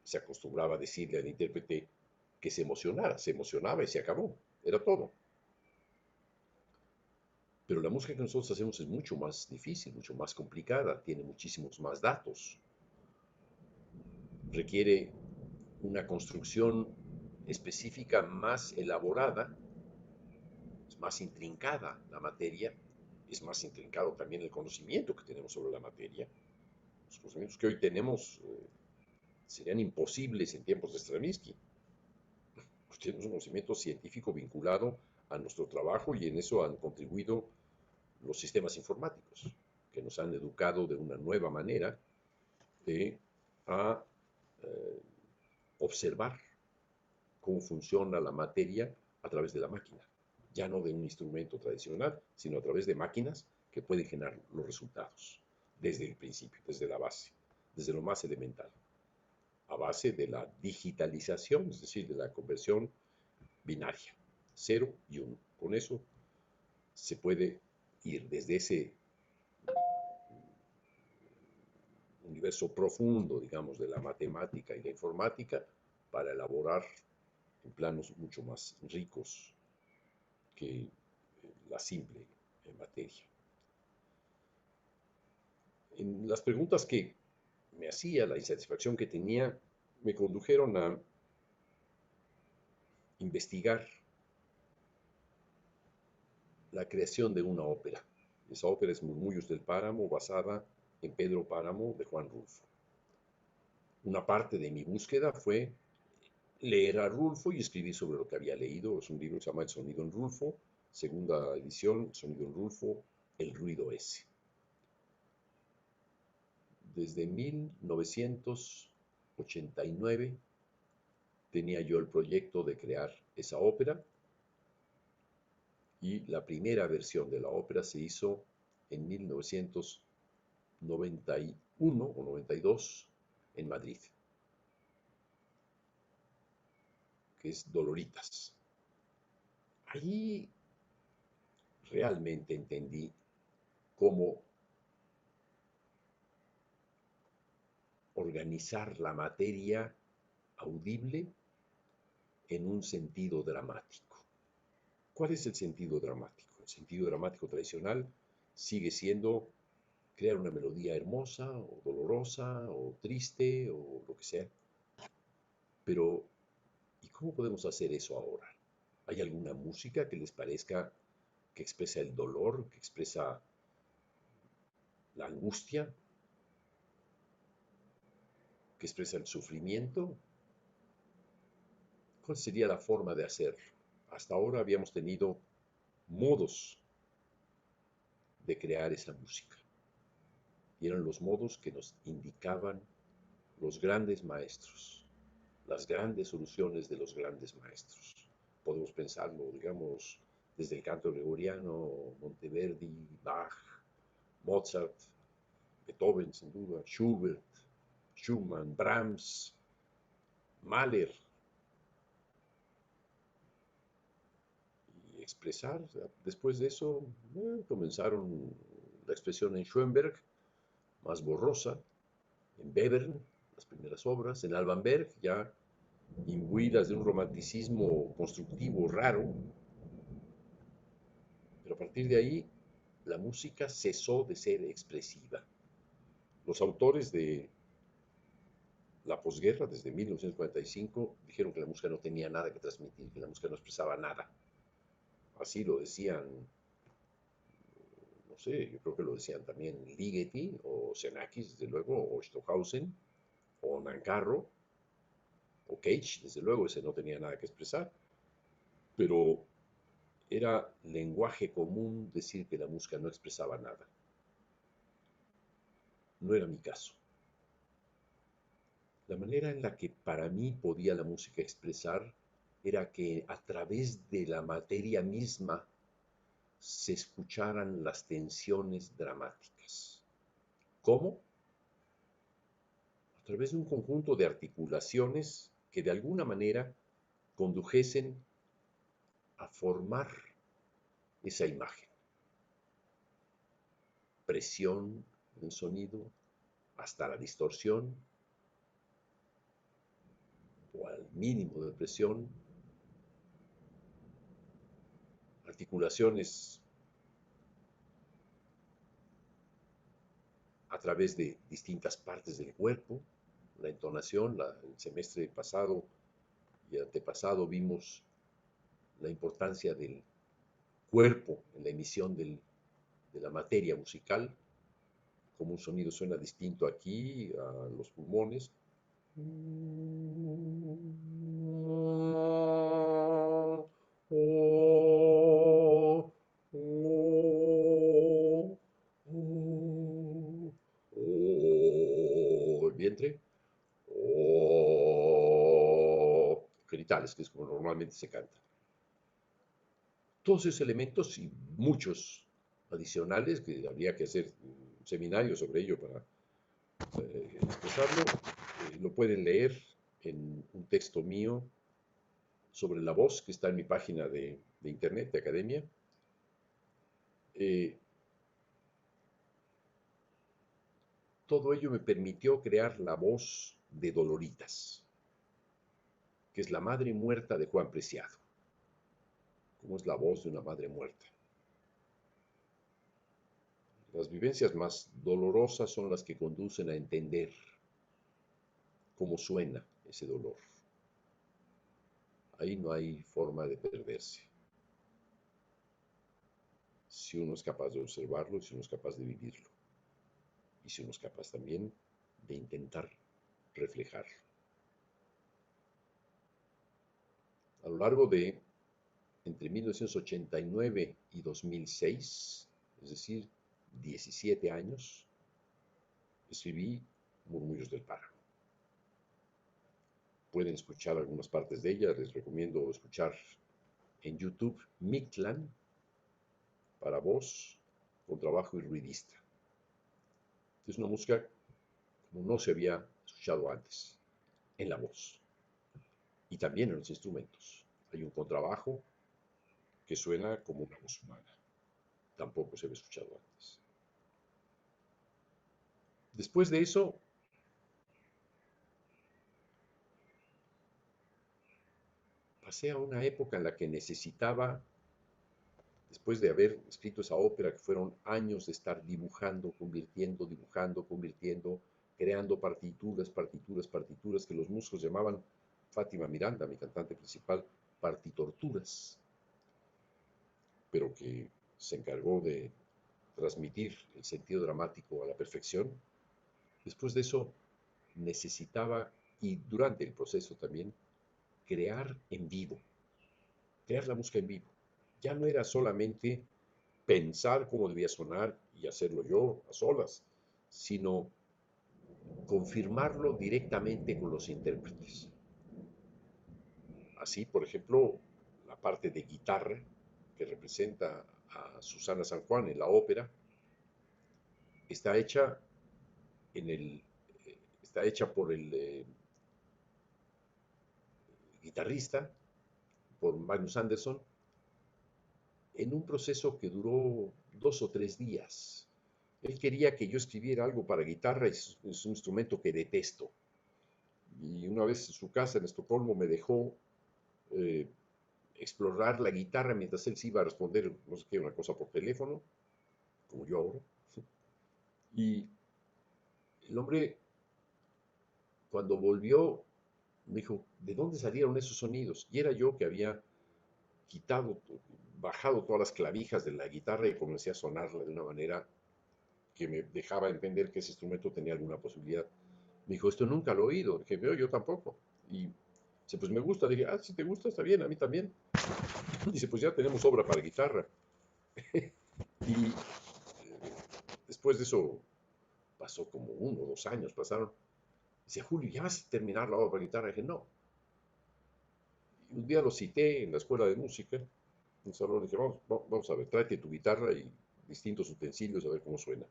se acostumbraba a decirle al intérprete que se emocionaba y se acabó, era todo. Pero la música que nosotros hacemos es mucho más difícil, mucho más complicada, tiene muchísimos más datos, requiere una construcción específica más elaborada, es más intrincada la materia, es más intrincado también el conocimiento que tenemos sobre la materia. Los conocimientos que hoy tenemos serían imposibles en tiempos de Stravinsky. Pues tenemos un conocimiento científico vinculado a nuestro trabajo y en eso han contribuido los sistemas informáticos, que nos han educado de una nueva manera a eh, observar cómo funciona la materia a través de la máquina. Ya no de un instrumento tradicional, sino a través de máquinas que pueden generar los resultados desde el principio, desde la base, desde lo más elemental, a base de la digitalización, es decir, de la conversión binaria, 0 y 1. Con eso se puede ir desde ese universo profundo, digamos, de la matemática y la informática para elaborar en planos mucho más ricos que la simple materia. En las preguntas que me hacía, la insatisfacción que tenía, me condujeron a investigar la creación de una ópera. Esa ópera es Murmullos del Páramo, basada en Pedro Páramo de Juan Rulfo. Una parte de mi búsqueda fue leer a Rulfo y escribir sobre lo que había leído. Es un libro que se llama El sonido en Rulfo, segunda edición, Sonido en Rulfo, El ruido ese. Desde 1989 tenía yo el proyecto de crear esa ópera. y la primera versión de la ópera se hizo en 1991 o 92 en Madrid, que es Doloritas. Ahí realmente entendí cómo organizar la materia audible en un sentido dramático. ¿Cuál es el sentido dramático? El sentido dramático tradicional sigue siendo crear una melodía hermosa o dolorosa o triste o lo que sea. Pero, ¿y cómo podemos hacer eso ahora? ¿Hay alguna música que les parezca que expresa el dolor, que expresa la angustia, que expresa el sufrimiento? ¿Cuál sería la forma de hacerlo? Hasta ahora habíamos tenido modos de crear esa música. Y eran los modos que nos indicaban los grandes maestros, las grandes soluciones de los grandes maestros. Podemos pensarlo, digamos, desde el canto gregoriano, Monteverdi, Bach, Mozart, Beethoven, sin duda, Schubert, Schumann, Brahms, Mahler, y expresar. Después de eso comenzaron la expresión en Schoenberg, más borrosa, en Webern, las primeras obras, en Alban Berg, ya imbuidas de un romanticismo constructivo raro, pero a partir de ahí la música cesó de ser expresiva. Los autores de la posguerra, desde 1945, dijeron que la música no tenía nada que transmitir, que la música no expresaba nada. Así lo decían, no sé, yo creo que lo decían también Ligeti o Xenakis, desde luego, o Stockhausen, o Nancarro, o Cage, desde luego, ese no tenía nada que expresar. Pero era lenguaje común decir que la música no expresaba nada. No era mi caso. La manera en la que para mí podía la música expresar era que a través de la materia misma se escucharan las tensiones dramáticas. ¿Cómo? A través de un conjunto de articulaciones que de alguna manera condujesen a formar esa imagen. Presión en el sonido, hasta la distorsión, o al mínimo de presión, articulaciones a través de distintas partes del cuerpo, la entonación. El semestre pasado y antepasado vimos la importancia del cuerpo en la emisión de la materia musical, como un sonido suena distinto aquí a los pulmones. El vientre. Genitales, que es como normalmente se canta. Todos esos elementos y muchos adicionales, que habría que hacer un seminario sobre ello para expresarlo, lo pueden leer en un texto mío sobre la voz que está en mi página de internet, de academia. Eh, Todo ello me permitió crear la voz de Doloritas, que es la madre muerta de Juan Preciado. ¿Cómo es la voz de una madre muerta? Las vivencias más dolorosas son las que conducen a entender cómo suena ese dolor. Ahí no hay forma de perderse. Si uno es capaz de observarlo, si uno es capaz de vivirlo, y si uno es capaz también de intentar reflejarlo. A lo largo de entre 1989 y 2006, es decir, 17 años, escribí Murmullos del Páramo. Pueden escuchar algunas partes de ella, les recomiendo escuchar en YouTube Mictlán, para voz, contrabajo y ruidista. Es una música como no se había escuchado antes, en la voz y también en los instrumentos. Hay un contrabajo que suena como una voz humana. Tampoco se había escuchado antes. Después de eso, pasé a una época en la que necesitaba, después de haber escrito esa ópera, que fueron años de estar dibujando, convirtiendo, creando partituras, partituras, que los músicos llamaban, Fátima Miranda, mi cantante principal, partitorturas, pero que se encargó de transmitir el sentido dramático a la perfección. Después de eso necesitaba, y durante el proceso también, crear en vivo, crear la música en vivo. Ya no era solamente pensar cómo debía sonar y hacerlo yo a solas, sino confirmarlo directamente con los intérpretes. Así, por ejemplo, la parte de guitarra que representa a Susana San Juan en la ópera está hecha en el está hecha por el guitarrista, por Magnus Andersson, en un proceso que duró 2 o 3 días. Él quería que yo escribiera algo para guitarra, es un instrumento que detesto. Y una vez en su casa en Estocolmo me dejó eh, explorar la guitarra mientras él se iba a responder, no sé qué, una cosa por teléfono, como yo ahora. Y el hombre, cuando volvió, me dijo, ¿de dónde salieron esos sonidos? Y era yo que había quitado, bajado todas las clavijas de la guitarra y comencé a sonarla de una manera que me dejaba entender que ese instrumento tenía alguna posibilidad. Me dijo, esto nunca lo he oído. Dije, yo tampoco. Y dice, pues me gusta. Dije, si te gusta, está bien, a mí también. Dice, pues ya tenemos obra para guitarra. Y después de eso, pasó como 1 o 2 años, pasaron. Dice, Julio, ¿ya vas a terminar la obra para guitarra? Dije, no. Y un día lo cité en la escuela de música, en un salón, dije, vamos a ver, tráete tu guitarra y distintos utensilios a ver cómo suena.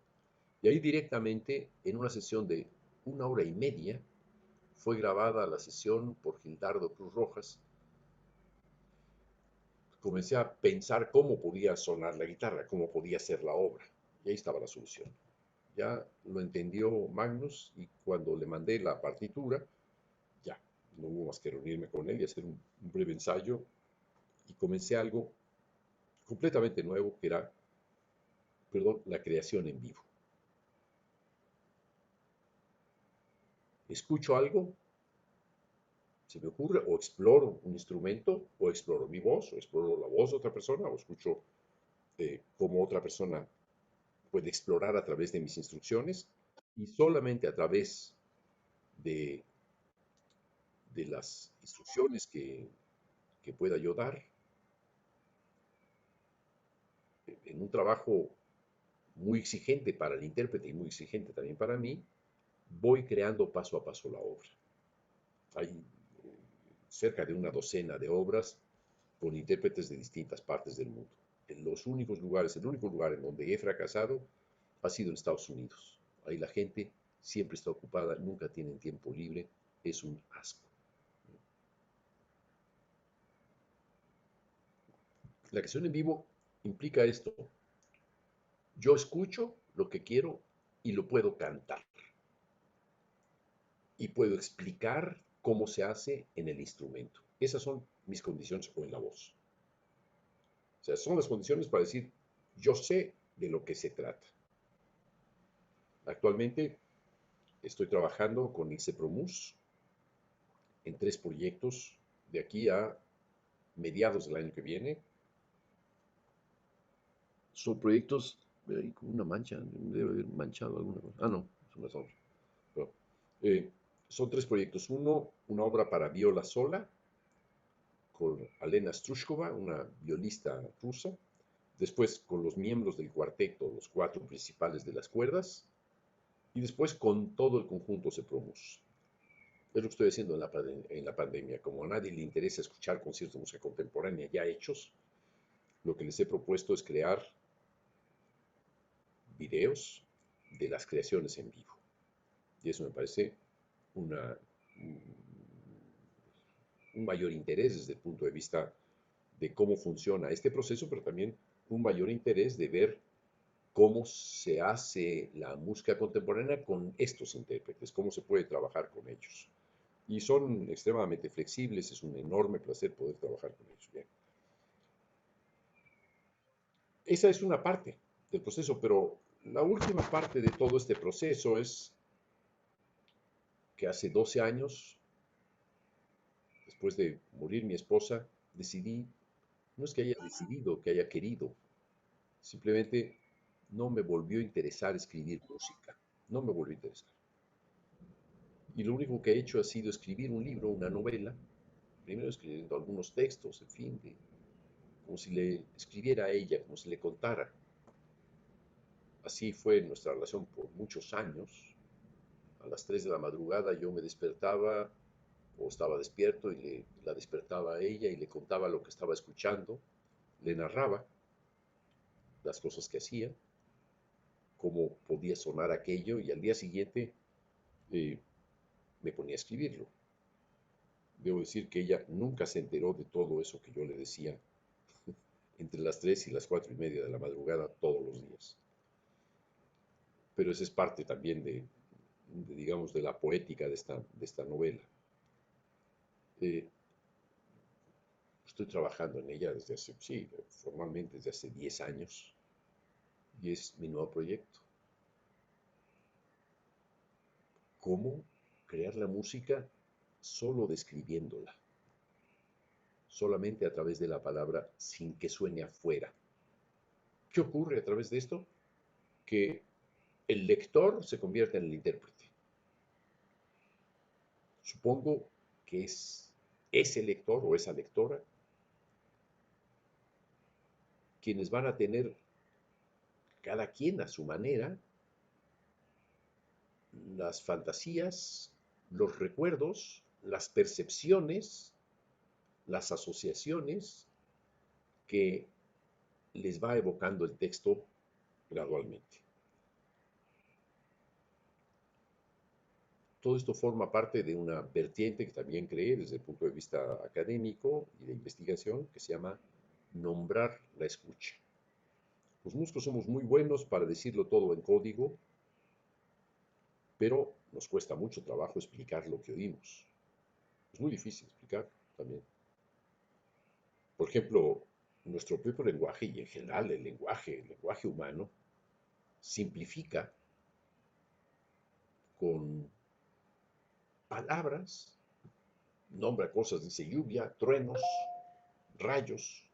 Y ahí directamente, en una sesión de 1 hora y media, fue grabada la sesión por Gildardo Cruz Rojas. Comencé a pensar cómo podía sonar la guitarra, cómo podía ser la obra. Y ahí estaba la solución. Ya lo entendió Magnus y cuando le mandé la partitura, ya, no hubo más que reunirme con él y hacer un breve ensayo y comencé algo completamente nuevo que era, perdón, la creación en vivo. Escucho algo, se me ocurre, o exploro un instrumento, o exploro mi voz, o exploro la voz de otra persona, o escucho cómo otra persona puede explorar a través de mis instrucciones, y solamente a través de, de las instrucciones que pueda yo dar, en un trabajo muy exigente para el intérprete y muy exigente también para mí, voy creando paso a paso la obra. Hay cerca de una docena de obras con intérpretes de distintas partes del mundo. En los únicos lugares, el único lugar en donde he fracasado ha sido en Estados Unidos. Ahí la gente siempre está ocupada, nunca tienen tiempo libre, es un asco. La creación en vivo implica esto. Yo escucho lo que quiero y lo puedo cantar. Y puedo explicar cómo se hace en el instrumento. Esas son mis condiciones o en la voz. O sea, son las condiciones para decir, yo sé de lo que se trata. Actualmente estoy trabajando con el CEPROMUS en 3 proyectos de aquí a mediados del año que viene. Son proyectos, con una mancha, debe haber manchado alguna cosa. Ah, no, son las obras. Pero, son 3 proyectos. Uno, una obra para viola sola, con Alena Strushkova, una violista rusa. Después con los miembros del cuarteto, los 4 principales de las cuerdas. Y después con todo el conjunto CEPROMUS. Es lo que estoy haciendo en la pandemia. Como a nadie le interesa escuchar conciertos de música contemporánea ya hechos, lo que les he propuesto es crear videos de las creaciones en vivo. Y eso me parece una, un mayor interés desde el punto de vista de cómo funciona este proceso, pero también un mayor interés de ver cómo se hace la música contemporánea con estos intérpretes, cómo se puede trabajar con ellos. Y son extremadamente flexibles, es un enorme placer poder trabajar con ellos. Bien. Esa es una parte del proceso, pero la última parte de todo este proceso es que hace 12 años, después de morir mi esposa, decidí, no es que haya decidido, que haya querido, simplemente no me volvió a interesar escribir música, no me volvió a interesar. Y lo único que he hecho ha sido escribir un libro, una novela, primero escribiendo algunos textos, en fin, como si le escribiera a ella, como si le contara. Así fue nuestra relación por muchos años. A las 3 de la madrugada yo me despertaba o estaba despierto y la despertaba a ella y le contaba lo que estaba escuchando, le narraba las cosas que hacía, cómo podía sonar aquello y al día siguiente eh, me ponía a escribirlo. Debo decir que ella nunca se enteró de todo eso que yo le decía entre las 3 y las 4 y media de la madrugada todos los días. Pero esa es parte también digamos, de la poética de esta novela. Eh, Estoy trabajando en ella desde hace, sí, formalmente desde hace 10 años y es mi nuevo proyecto. ¿Cómo crear la música solo describiéndola? Solamente a través de la palabra sin que suene afuera. ¿Qué ocurre a través de esto? Que el lector se convierte en el intérprete. Supongo que es ese lector o esa lectora quienes van a tener cada quien a su manera las fantasías, los recuerdos, las percepciones, las asociaciones que les va evocando el texto gradualmente. Todo esto forma parte de una vertiente que también creé desde el punto de vista académico y de investigación que se llama nombrar la escucha. Los músicos somos muy buenos para decirlo todo en código, pero nos cuesta mucho trabajo explicar lo que oímos. Es muy difícil explicar también. Por ejemplo, nuestro propio lenguaje y en general el lenguaje humano, simplifica con palabras, nombra cosas, dice lluvia, truenos, rayos,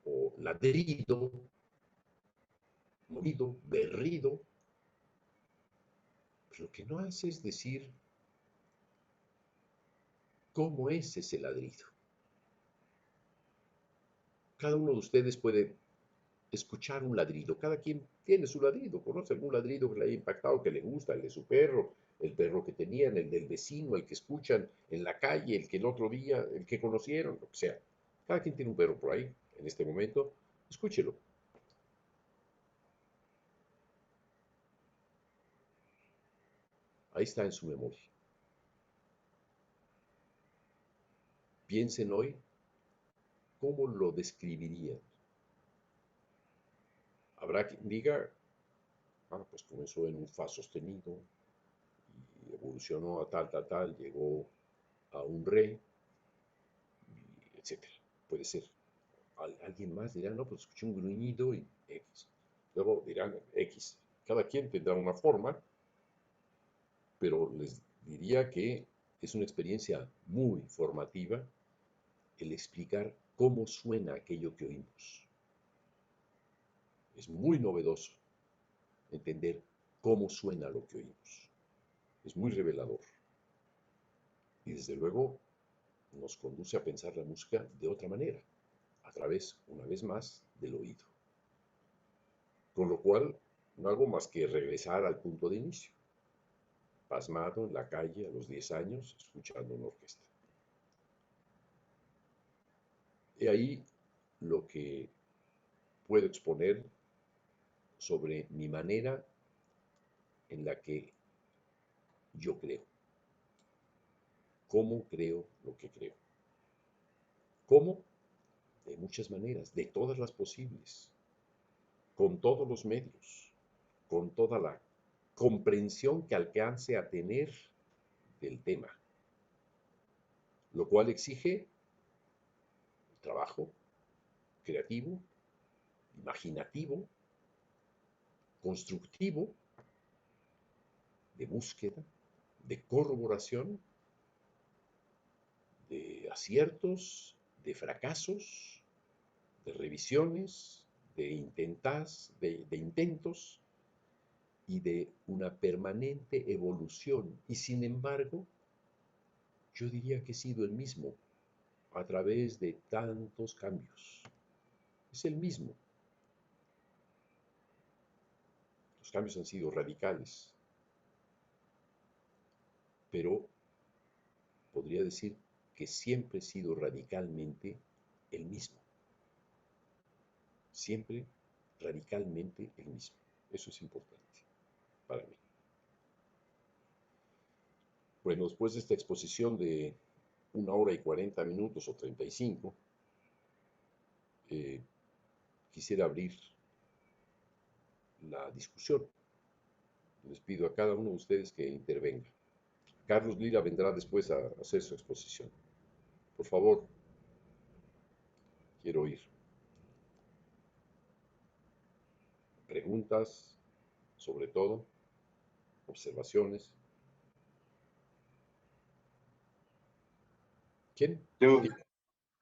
o ladrido, molido, berrido. Pero lo que no hace es decir cómo es ese ladrido. Cada uno de ustedes puede escuchar un ladrido. Cada quien tiene su ladrido, conoce algún ladrido que le haya impactado, que le gusta, el de su perro, el perro que tenían, el del vecino, el que escuchan en la calle, el que el otro día, el que conocieron, lo que sea. Cada quien tiene un perro por ahí, en este momento, escúchelo. Ahí está en su memoria. Piensen hoy cómo lo describirían. Habrá quien diga, pues comenzó en un fa sostenido y evolucionó a tal, tal, tal, llegó a un re, etcétera. Puede ser. Alguien más dirá, no, pues escuché un gruñido y X. Luego dirán X. Cada quien tendrá una forma, pero les diría que es una experiencia muy formativa el explicar cómo suena aquello que oímos. Es muy novedoso entender cómo suena lo que oímos. Es muy revelador. Y desde luego nos conduce a pensar la música de otra manera, a través, una vez más, del oído. Con lo cual, no hago más que regresar al punto de inicio, pasmado en la calle a los 10 años, escuchando una orquesta. He ahí lo que puedo exponer sobre mi manera en la que yo creo, cómo creo lo que creo. ¿Cómo? De muchas maneras, de todas las posibles, con todos los medios, con toda la comprensión que alcance a tener del tema, lo cual exige trabajo creativo, imaginativo, constructivo, de búsqueda, de corroboración, de aciertos, de fracasos, de revisiones, de intentos y de una permanente evolución. Y sin embargo, yo diría que he sido el mismo a través de tantos cambios. Es el mismo. Los cambios han sido radicales, pero podría decir que siempre he sido radicalmente el mismo. Siempre radicalmente el mismo. Eso es importante para mí. Bueno, después de esta exposición de 1 hora y 40 minutos o 35, eh, quisiera abrir la discusión. Les pido a cada uno de ustedes que intervenga. Carlos Lira vendrá después a hacer su exposición. Por favor, quiero oír preguntas, sobre todo, observaciones. ¿Quién? Yo, Diga. yo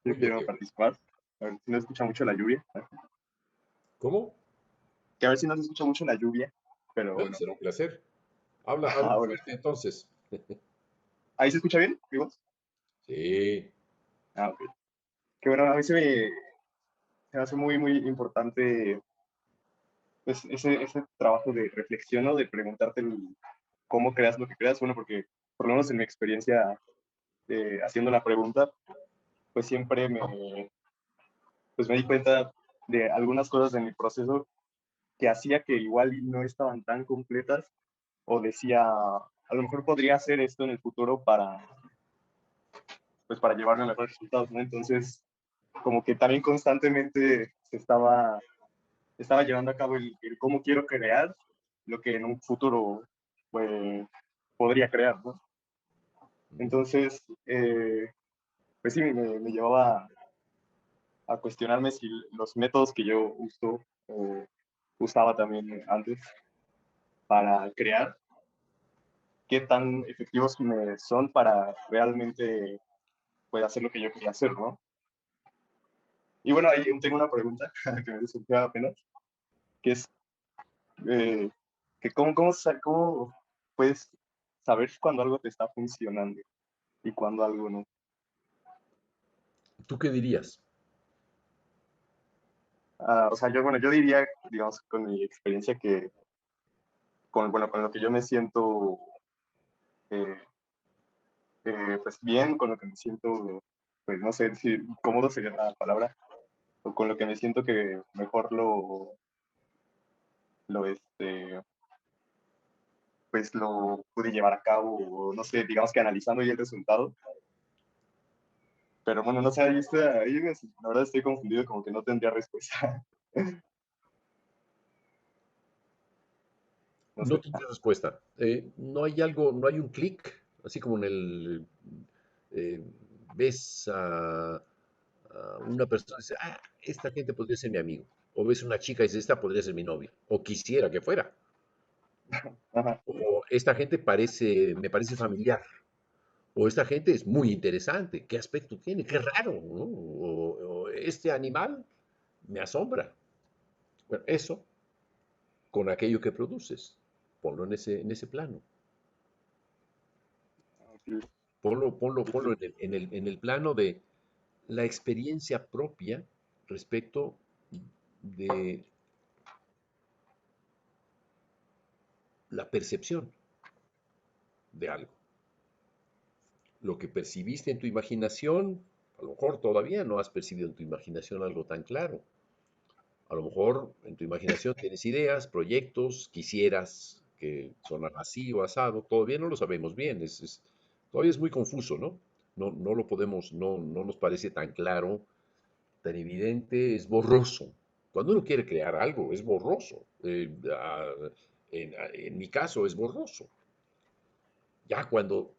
Muy bien, quiero Diego. participar. A ver si no se escucha mucho la lluvia. ¿Cómo? Que a ver si no se escucha mucho la lluvia. Pero Bueno, bueno. será un placer. Habla Ah, bueno. fuerte entonces. ¿Ahí se escucha bien, digo? Sí. Ah, ok. Que bueno, a mí se me hace muy, muy importante pues, ese trabajo de reflexión, ¿no? De preguntarte cómo creas lo que creas. Bueno, porque por lo menos en mi experiencia haciendo la pregunta, pues siempre pues me di cuenta de algunas cosas de mi proceso que hacía que igual no estaban tan completas o decía, a lo mejor podría hacer esto en el futuro pues para llevarme a mejores resultados, ¿no? Entonces, como que también constantemente estaba llevando a cabo el cómo quiero crear lo que en un futuro pues, podría crear, ¿no? Ujú. Entonces, pues sí, me llevaba a cuestionarme si los métodos que yo uso o usaba también antes para crear, qué tan efectivos me son para realmente pues, hacer lo que yo quería hacer, ¿no? Y bueno, ahí tengo una pregunta que me surgió apenas, que es eh, que cómo puedes saber cuando algo te está funcionando y cuando algo no. ¿Tú qué dirías? O sea, bueno, yo diría, digamos, con mi experiencia que, bueno, con lo que yo me siento, eh, pues bien, con lo que me siento, pues no sé si cómodo sería la palabra, o con lo que me siento que mejor lo, pues lo pude llevar a cabo, o no sé, digamos que analizando ya el resultado. Pero bueno, no sé, la verdad estoy confundido, como que no tendría respuesta. No No sé. tendré respuesta. No hay algo, no hay un clic, así como en el eh, ves a una persona y dices, ah, esta gente podría ser mi amigo. O ves una chica y dices, esta podría ser mi novia. O quisiera que fuera. Ajá, O esta gente parece, me parece familiar. O esta gente es muy interesante. ¿Qué aspecto tiene? Qué raro, ¿no? O este animal me asombra. Bueno, eso con aquello que produces. Ponlo en ese plano. sí, Ponlo en el plano de la experiencia propia respecto de la percepción de algo. Lo que percibiste en tu imaginación, a lo mejor todavía no has percibido en tu imaginación algo tan claro. A lo mejor en tu imaginación tienes ideas, proyectos, quisieras que sonara así o asado, todavía no lo sabemos bien, todavía es muy confuso, ¿no? No lo podemos, no nos parece tan claro, tan evidente, es borroso. Cuando uno quiere crear algo, es borroso. En mi caso, es borroso. Ya cuando,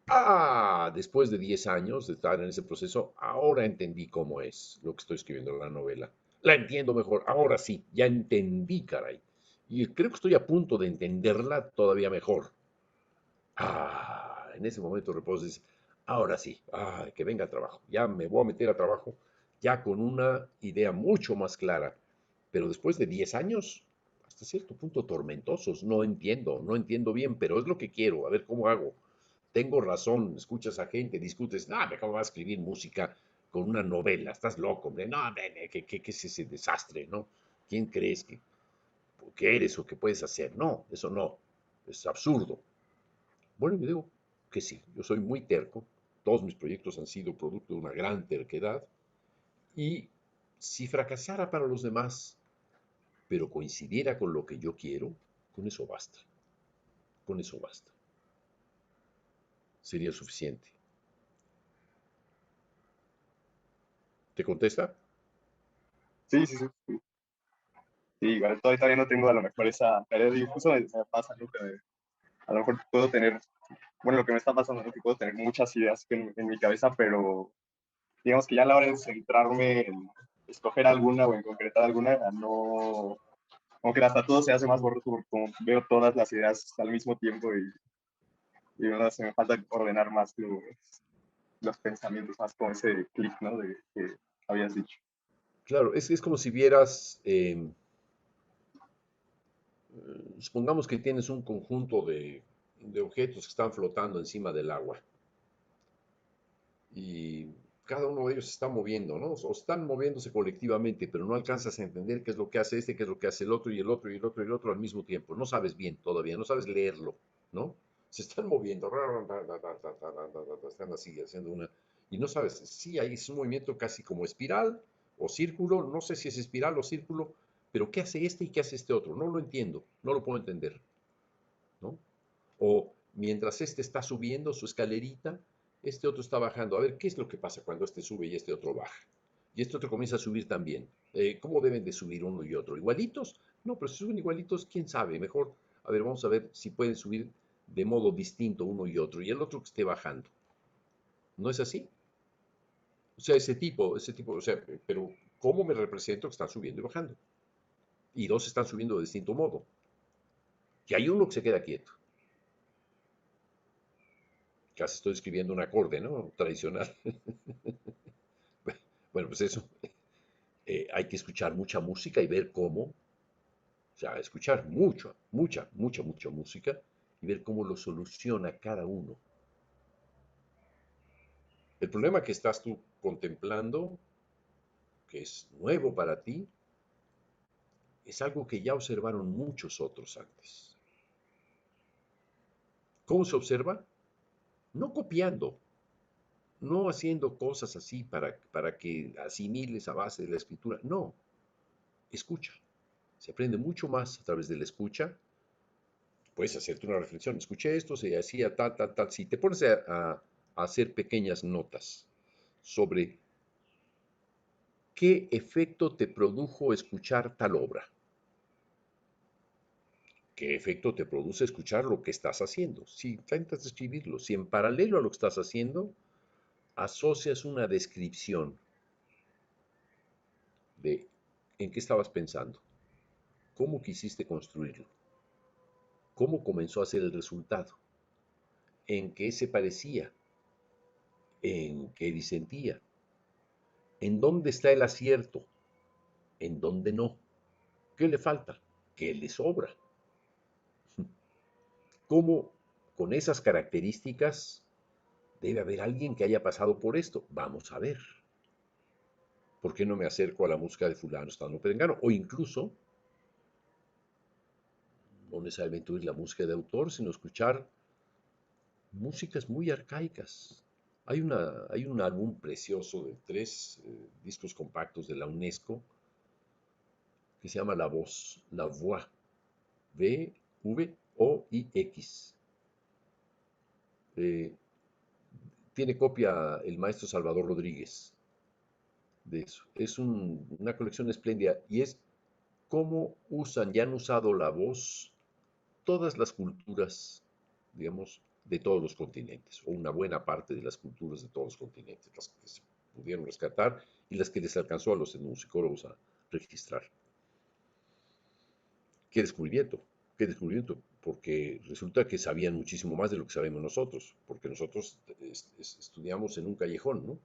después de 10 años de estar en ese proceso, ahora entendí cómo es lo que estoy escribiendo en la novela. La entiendo mejor, ahora sí, ya entendí, caray. Y creo que estoy a punto de entenderla todavía mejor. En ese momento de reposo dices, ahora sí, que venga el trabajo. Ya me voy a meter a trabajo, ya con una idea mucho más clara. Pero después de 10 años, hasta cierto punto tormentosos, no entiendo bien, pero es lo que quiero, a ver cómo hago. Tengo razón, escuchas a gente, discutes, no, me acabo de escribir música con una novela, estás loco, hombre, no, hombre, ¿qué es ese desastre, no? ¿Quién crees que eres o que puedes hacer? No, eso no, es absurdo. Bueno, yo digo que sí, yo soy muy terco, todos mis proyectos han sido producto de una gran terquedad y si fracasara para los demás, pero coincidiera con lo que yo quiero, con eso basta, con eso basta, sería suficiente. ¿Te contesta? Sí, sí, sí. Sí, igual todavía no tengo a lo mejor esa tarea de justo me pasa, ¿no? Que a lo mejor puedo tener, bueno, lo que me está pasando es que puedo tener muchas ideas en mi cabeza, pero digamos que ya a la hora de centrarme en escoger alguna o en concretar alguna, no, como que hasta todo se hace más borroso porque como veo todas las ideas al mismo tiempo y no se me falta ordenar más los pensamientos, más como ese clic, ¿no? De que habías dicho. Claro, es como si vieras, supongamos que tienes un conjunto de objetos que están flotando encima del agua y cada uno de ellos se está moviendo, ¿no? O están moviéndose colectivamente, pero no alcanzas a entender qué es lo que hace este, qué es lo que hace el otro y el otro y el otro y el otro al mismo tiempo. No sabes bien todavía, no sabes leerlo, ¿no? Se están moviendo, están así haciendo una... Y no sabes, sí, hay es un movimiento casi como espiral o círculo, no sé si es espiral o círculo, pero ¿qué hace este y qué hace este otro? No lo entiendo, no lo puedo entender, ¿no? O mientras este está subiendo su escalerita, este otro está bajando. A ver, ¿qué es lo que pasa cuando este sube y este otro baja? Y este otro comienza a subir también. ¿Cómo deben de subir uno y otro? ¿Igualitos? No, pero si suben igualitos, quién sabe. Mejor, a ver, vamos a ver si pueden subir de modo distinto uno y otro. Y el otro que esté bajando. ¿No es así? O sea, ese tipo, o sea, pero ¿cómo me represento que están subiendo y bajando? Y dos están subiendo de distinto modo. Y hay uno que se queda quieto. Casi estoy escribiendo un acorde, ¿no? Tradicional. Bueno, pues eso, hay que escuchar mucha música y ver cómo, o sea, escuchar mucha música y ver cómo lo soluciona cada uno. El problema que estás tú contemplando, que es nuevo para ti, es algo que ya observaron muchos otros antes. ¿Cómo se observa? No copiando, no haciendo cosas así para que asimiles a base de la escritura, no, escucha. Se aprende mucho más a través de la escucha. Puedes hacerte una reflexión. Escuché esto, se hacía tal, tal, tal. Si te pones a hacer pequeñas notas sobre qué efecto te produjo escuchar tal obra, qué efecto te produce escuchar lo que estás haciendo. Si intentas describirlo, si en paralelo a lo que estás haciendo asocias una descripción de en qué estabas pensando, cómo quisiste construirlo, cómo comenzó a ser el resultado, en qué se parecía, en qué disentía, en dónde está el acierto, en dónde no, qué le falta, qué le sobra, cómo con esas características debe haber alguien que haya pasado por esto. Vamos a ver. ¿Por qué no me acerco a la música de fulano, estando perengano? O incluso, no necesariamente oír la música de autor, sino escuchar músicas muy arcaicas. Hay un álbum precioso de tres discos compactos de la UNESCO que se llama La Voz, La Voix, V-V-O-I-X. Eh, Tiene copia el maestro Salvador Rodríguez de eso. Es una colección espléndida y es cómo usan y han usado la voz todas las culturas, digamos, de todos los continentes, o una buena parte de las culturas de todos los continentes, las que se pudieron rescatar y las que les alcanzó a los etnomusicólogos a registrar. Qué descubrimiento, qué descubrimiento, porque resulta que sabían muchísimo más de lo que sabemos nosotros, porque nosotros estudiamos en un callejón, ¿no?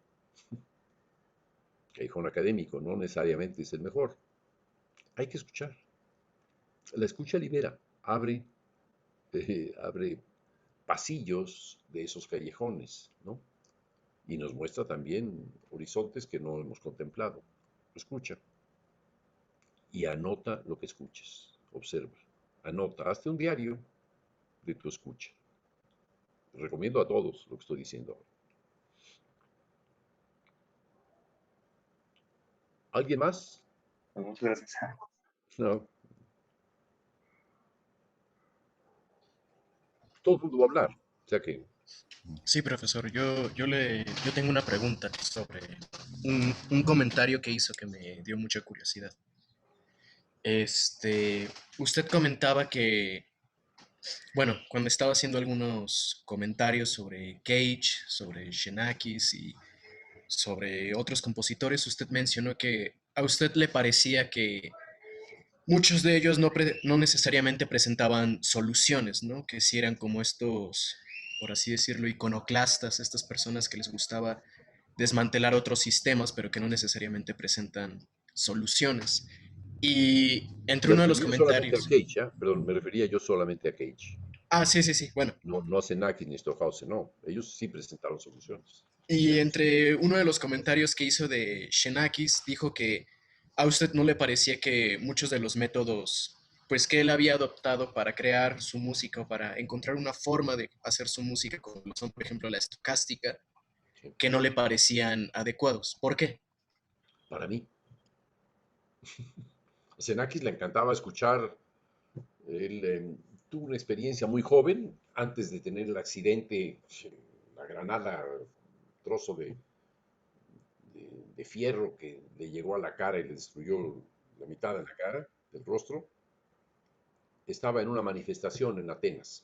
Callejón académico, no necesariamente es el mejor. Hay que escuchar. La escucha libera, abre pasillos de esos callejones, ¿no? Y nos muestra también horizontes que no hemos contemplado. Escucha y anota lo que escuches. Observa, anota, hazte un diario de tu escucha. Recomiendo a todos lo que estoy diciendo ahora. ¿Alguien más? Muchas gracias. No. Todo el mundo va a hablar. O sea que, Sí, profesor, yo tengo una pregunta sobre un comentario que hizo que me dio mucha curiosidad. Usted comentaba que, bueno, cuando estaba haciendo algunos comentarios sobre Cage, sobre Xenakis y sobre otros compositores, usted mencionó que a usted le parecía que muchos de ellos no necesariamente presentaban soluciones, ¿no? Que si eran como estos, por así decirlo, iconoclastas, estas personas que les gustaba desmantelar otros sistemas, pero que no necesariamente presentan soluciones. Y entre me uno de los refería solamente a comentarios, Cage, ¿eh? Perdón, me refería yo solamente a Cage. sí, sí, sí, bueno, No, no a Xenakis ni Stockhausen, no. Ellos sí presentaron soluciones. y Ya, sí. entre uno de los comentarios que hizo de Xenakis, dijo que a usted no le parecía que muchos de los métodos, pues que él había adoptado para crear su música o para encontrar una forma de hacer su música, como lo son, por ejemplo, la estocástica, Sí. que no le parecían adecuados. ¿Por qué? Para mí. A Xenakis le encantaba escuchar. Él tuvo una experiencia muy joven, antes de tener el accidente, la granada, trozo de fierro que le llegó a la cara y le destruyó la mitad de la cara, del rostro. Estaba en una manifestación en Atenas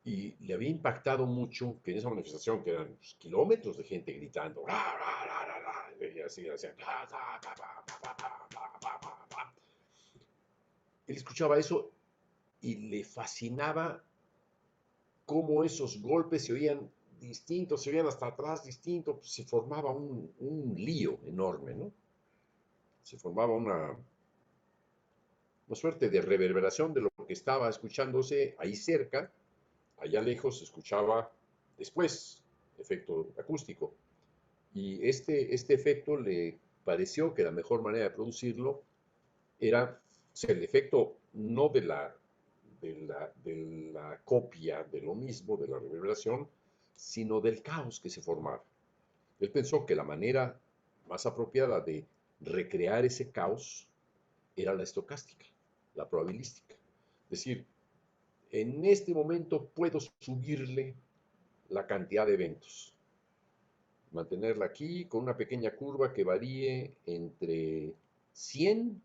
y le había impactado mucho que en esa manifestación, que eran pues, kilómetros de gente gritando, "Ra, ra, ra, ra, ra", y así, hacían, "Ta, ta, ta, pa, pa, pa, pa, pa, pa, pa, pa". Él escuchaba eso y le fascinaba cómo esos golpes se oían distintos, se oían hasta atrás distintos, pues, se formaba un lío enorme, ¿no? Se formaba una suerte de reverberación de lo que estaba escuchándose ahí cerca, allá lejos se escuchaba después, efecto acústico. Y este efecto le pareció que la mejor manera de producirlo era, o sea, el efecto no de la copia de lo mismo, de la reverberación, sino del caos que se formaba. Él pensó que la manera más apropiada de recrear ese caos era la estocástica, la probabilística. Es decir, en este momento puedo subirle la cantidad de eventos, mantenerla aquí con una pequeña curva que varíe entre 100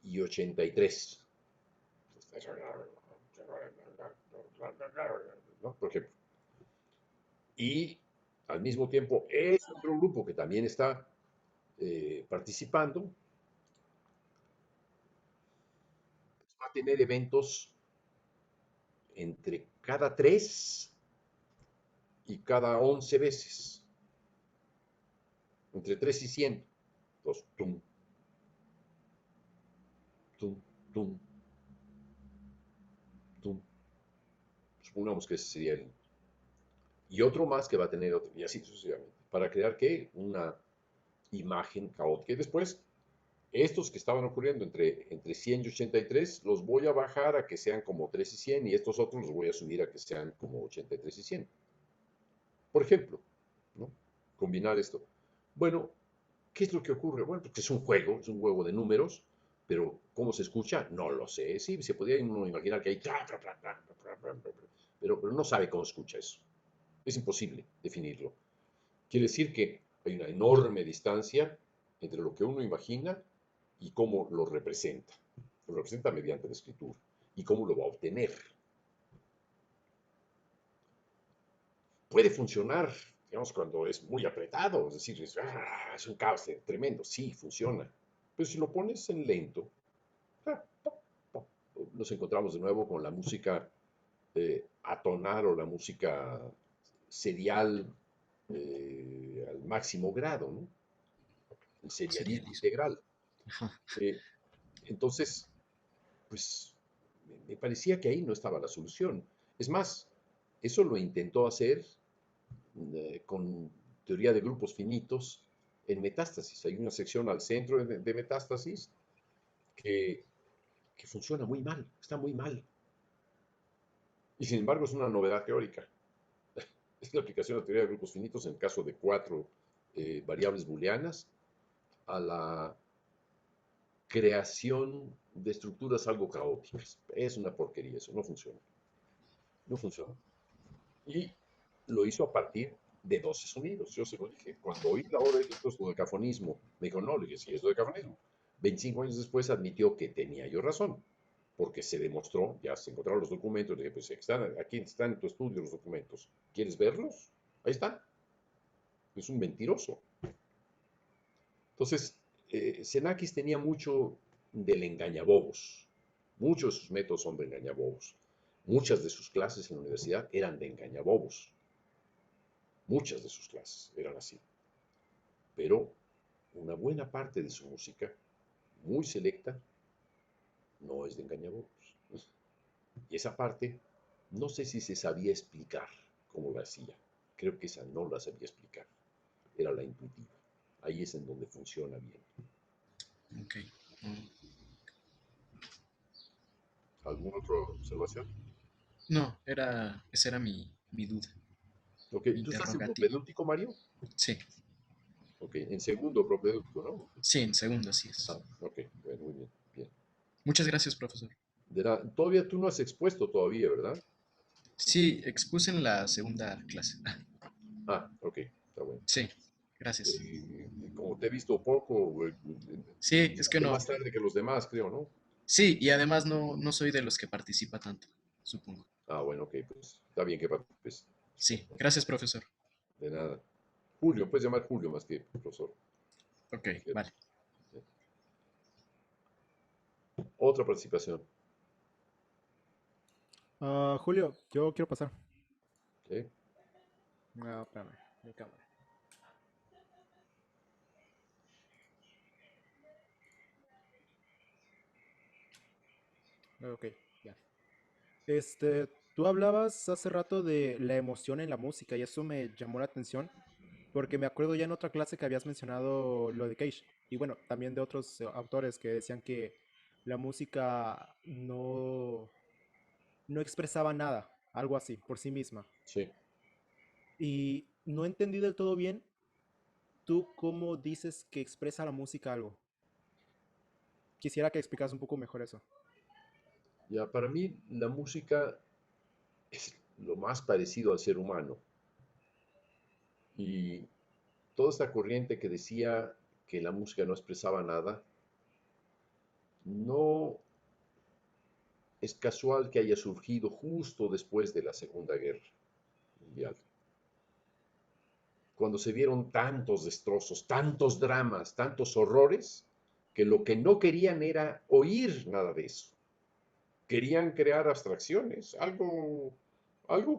y 83. ¿No? Por ejemplo. Y al mismo tiempo, es otro grupo que también está participando, va a tener eventos entre cada 3 y cada 11 veces, entre 3 y 100. Entonces, tum, tum, tum, tum. Supongamos que ese sería el. Y otro más que va a tener otro, y así sucesivamente. ¿Para crear qué? Una imagen caótica. Y después, estos que estaban ocurriendo entre 100 y 83, los voy a bajar a que sean como 3 y 100, y estos otros los voy a subir a que sean como 83 y 100. Por ejemplo, ¿no? Combinar esto. Bueno, ¿Qué es lo que ocurre? Bueno, porque es un juego de números, pero ¿cómo se escucha? No lo sé. Sí, se podría uno imaginar que hay... pero no sabe cómo escucha eso. Es imposible definirlo. Quiere decir que hay una enorme distancia entre lo que uno imagina y cómo lo representa. Lo representa mediante la escritura y cómo lo va a obtener. Puede funcionar, digamos, cuando es muy apretado, es decir, es un caos tremendo, sí, funciona. Pero si lo pones en lento, ah, nos encontramos de nuevo con la música atonal o la música serial al máximo grado, ¿no? El serialismo Serialismo. integral. Ajá. Eh, entonces, pues me parecía que ahí no estaba la solución. Es más, eso lo intentó hacer con teoría de grupos finitos en metástasis. Hay una sección al centro de metástasis que, que funciona muy mal, está muy mal. Y sin embargo es una novedad teórica. Es la aplicación de la teoría de grupos finitos en el caso de cuatro variables booleanas a la creación de estructuras algo caóticas. Es una porquería, eso no funciona. No funciona. Y lo hizo a partir de 12 sonidos. Yo se lo dije. Cuando oí la hora de esto es dodecafonismo, me dijo, no, le dije, sí, es dodecafonismo. 25 años después admitió que tenía yo razón, porque se demostró, ya se encontraron los documentos, le dije, pues aquí están en tu estudio los documentos. ¿Quieres verlos? Ahí están. Es un mentiroso. Entonces, Xenakis tenía mucho del engañabobos. Muchos de sus métodos son de engañabobos. Muchas de sus clases en la universidad eran de engañabobos. Muchas de sus clases eran así. Pero una buena parte de su música, muy selecta, no es de engañabobos. Y esa parte, no sé si se sabía explicar cómo la hacía. Creo que esa no la sabía explicar. Era la intuitiva. Ahí es en donde funciona bien. Ok. Mm. ¿Alguna otra observación? No, esa era mi duda, Ok, mi ¿tú estás en interrogativo. propedéutico, Mario? Sí, Ok, en segundo propedéutico, ¿no? sí, en segundo, así es. Ah, ok, bueno, muy bien, bien. Muchas gracias, profesor. Todavía tú no has expuesto todavía, ¿verdad? Sí, expuse en la segunda clase. Ah, ok, está bueno. Sí, gracias. Como te he visto poco, Sí, es que llegaste no. más tarde que los demás, creo, ¿no? Sí, y además no soy de los que participa tanto, supongo. Ah, bueno, ok, pues está bien que participes. Sí, gracias, profesor. De nada. Julio, puedes llamar Julio más que profesor. Ok, Fíjate. vale. Otra participación. Julio, yo quiero pasar. ¿Ok? No, espérame, mi cámara. Ok, ya. Tú hablabas hace rato de la emoción en la música y eso me llamó la atención porque me acuerdo ya en otra clase que habías mencionado lo de Cage y bueno, también de otros autores que decían que la música no expresaba nada, algo así, por sí misma. Sí. Y no entendí del todo bien, ¿tú cómo dices que expresa la música algo? Quisiera que explicas un poco mejor eso. Ya, para mí la música es lo más parecido al ser humano. Y toda esta corriente que decía que la música no expresaba nada, no es casual que haya surgido justo después de la Segunda Guerra Mundial, cuando se vieron tantos destrozos, tantos dramas, tantos horrores, que lo que no querían era oír nada de eso. Querían crear abstracciones, algo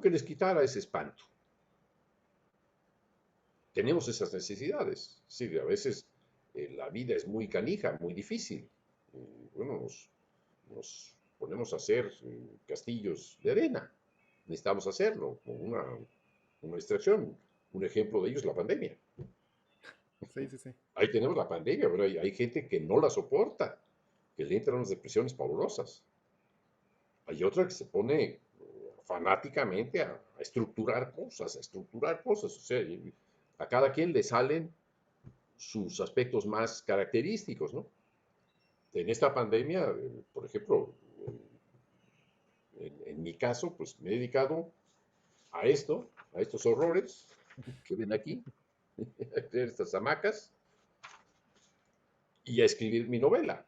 que les quitara ese espanto. Tenemos esas necesidades. Sí, a veces la vida es muy canija, muy difícil. Bueno, nos ponemos a hacer castillos de arena. Necesitamos hacerlo, con una distracción. Un ejemplo de ello es la pandemia. Sí, sí, sí. Ahí tenemos la pandemia, pero hay gente que no la soporta, que le entran unas depresiones pavorosas. Hay otra que se pone fanáticamente a estructurar cosas, a estructurar cosas. O sea, a cada quien le salen sus aspectos más característicos, ¿no? En esta pandemia, por ejemplo, en mi caso, pues me he dedicado a esto, a estos horrores que ven aquí, a estas hamacas, y a escribir mi novela.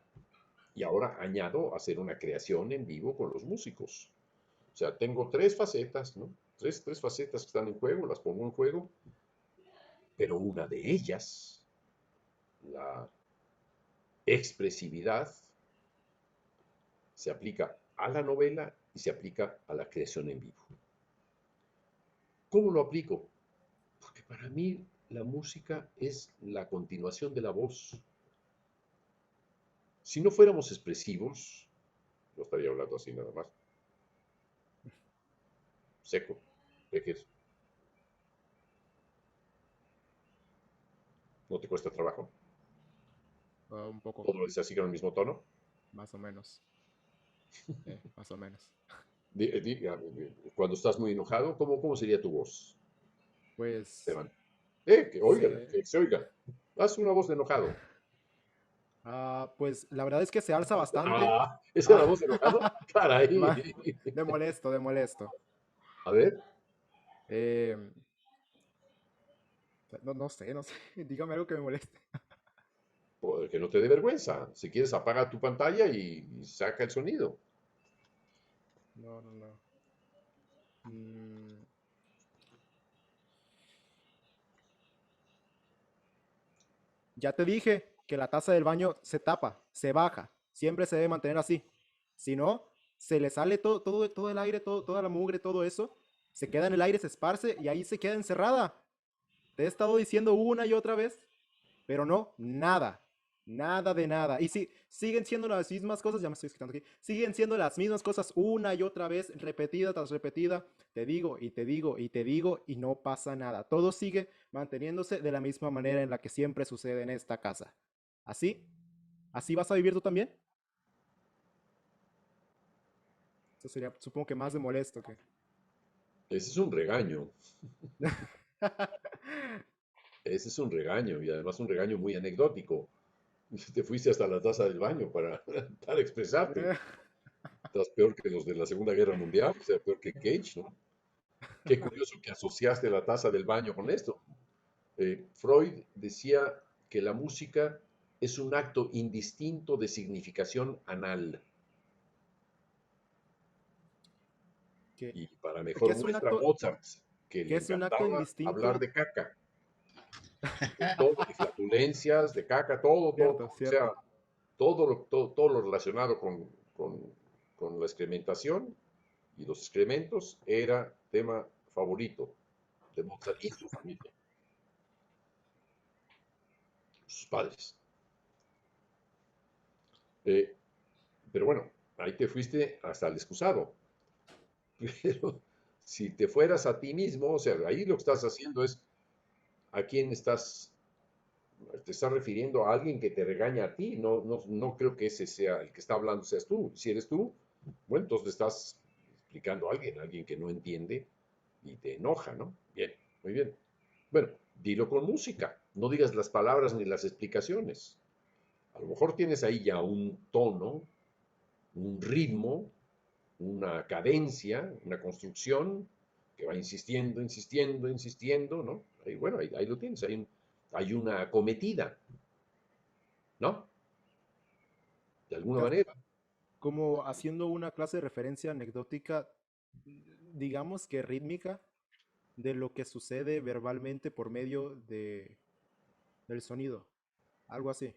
Y ahora añado a hacer una creación en vivo con los músicos. O sea, tengo tres facetas, ¿no? Tres facetas que están en juego, las pongo en juego, pero una de ellas, la expresividad, se aplica a la novela y se aplica a la creación en vivo. ¿Cómo lo aplico? Porque para mí la música es la continuación de la voz. Si no fuéramos expresivos, no estaría hablando así nada más, seco, vejez. ¿No te cuesta trabajo? Un poco, ¿Todo es así con el mismo tono? más o menos. Más o menos. Cuando estás muy enojado, ¿cómo sería tu voz, Pues Esteban? Que oigan, se, que se oiga. Haz una voz de enojado. pues la verdad es que se alza bastante. Ah, ¿esa es la Ah, voz de enojado? Caray. ma- de molesto, de molesto. A ver, Eh, no, no sé. Dígame algo que me moleste. que no te dé vergüenza. Si quieres, apaga tu pantalla y saca el sonido. No, no, no. Mm, ya te dije que la taza del baño se tapa, se baja. Siempre se debe mantener así. Si no, se le sale todo el aire, toda la mugre, todo eso. Se queda en el aire, se esparce y ahí se queda encerrada. Te he estado diciendo una y otra vez, pero no, nada. Nada de nada. Y sí, siguen siendo las mismas cosas, ya me estoy escuchando aquí. Siguen siendo las mismas cosas una y otra vez, repetida tras repetida. Te digo y te digo y te digo y no pasa nada. Todo sigue manteniéndose de la misma manera en la que siempre sucede en esta casa. ¿Así? ¿Así vas a vivir tú también? Eso sería, supongo que más de molesto que... Ese es un regaño. Ese es un regaño y además un regaño muy anecdótico. Te fuiste hasta la taza del baño para expresarte. Estás peor que los de la Segunda Guerra Mundial, o sea, peor que Cage, ¿no? Qué curioso que asociaste la taza del baño con esto. Freud decía que la música es un acto indistinto de significación anal. que, Y para que mejor es un muestra acto, Mozart, que que le es un acto encantaba hablar indistinto. de caca, de todo, de flatulencias, de caca, todo, Cierto, o sea, cierto. todo lo relacionado con la excrementación y los excrementos era tema favorito de Mozart y su familia, sus padres. Eh, pero bueno, ahí te fuiste hasta el excusado. Pero si te fueras a ti mismo, o sea, ahí lo que estás haciendo es a quién te estás refiriendo a alguien que te regaña a ti. No creo que ese sea el que está hablando, seas tú. Si eres tú, bueno, entonces le estás explicando a alguien que no entiende y te enoja, ¿no? Bien, muy bien. Bueno, dilo con música. No digas las palabras ni las explicaciones. A lo mejor tienes ahí ya un tono, un ritmo, una cadencia, una construcción que va insistiendo, insistiendo, insistiendo, ¿no? Ahí, bueno, ahí lo tienes, hay una acometida, ¿no? De alguna manera. Como haciendo una clase de referencia anecdótica, digamos que rítmica, de lo que sucede verbalmente por medio del sonido. Algo así.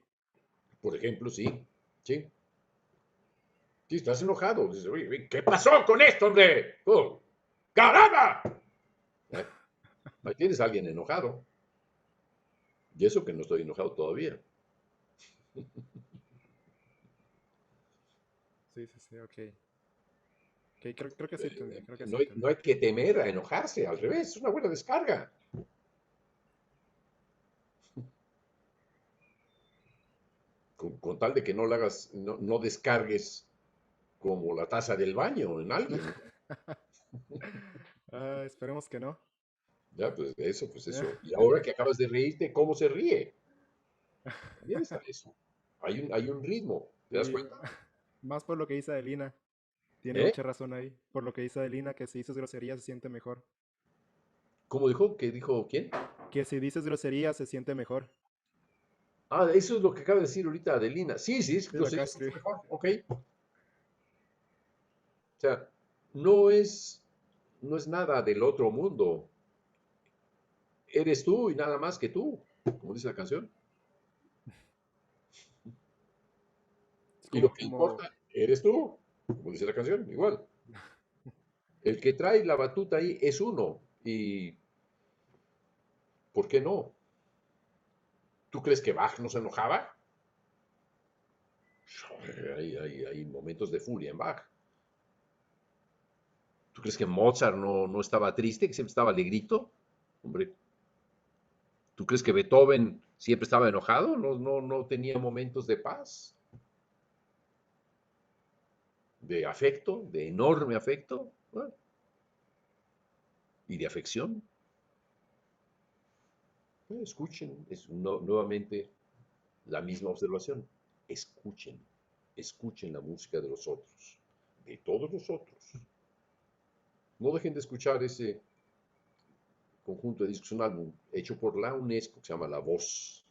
Por ejemplo, sí, sí. Sí, estás enojado. Dices, "Oye, ¿qué pasó con esto, hombre? ¡Oh, ¡caramba! ¿Eh? Ahí tienes a alguien enojado. Y eso que no estoy enojado todavía. Sí, sí, sí, ok. Ok, creo que sí entendí, creo que sí No entendí. hay que temer a enojarse, al revés, es una buena descarga. Con tal de que no la hagas, no descargues como la taza del baño en alguien, ¿no? Esperemos que no. Ya, pues eso, pues eso. Y ahora que acabas de reírte, ¿cómo se ríe? También está eso. Hay un ritmo, ¿te das Y cuenta? más por lo que dice Adelina. Tiene ¿Eh? mucha razón ahí. Por lo que dice Adelina, que si dices grosería se siente mejor. ¿Cómo dijo? ¿Qué dijo quién? Que si dices grosería se siente mejor. Ah, eso es lo que acaba de decir ahorita Adelina. Sí, sí, Es lo lo sé, que es escribí. mejor, ok. O sea, no es, no es nada del otro mundo. Eres tú y nada más que tú, como dice la canción. Es Y lo que como, importa, eres tú, como dice la canción, igual. El que trae la batuta ahí es uno. ¿Y por qué no? ¿Tú crees que Bach no se enojaba? Hay momentos de furia en Bach. ¿Tú crees que Mozart no estaba triste, que siempre estaba alegrito? Hombre, ¿tú crees que Beethoven siempre estaba enojado? No tenía momentos de paz, de afecto, de enorme afecto, ¿no? Y de afección. Escuchen, nuevamente la misma observación. Escuchen, escuchen la música de los otros, de todos los otros. No dejen de escuchar ese conjunto de discos, un álbum hecho por la UNESCO que se llama La Voz.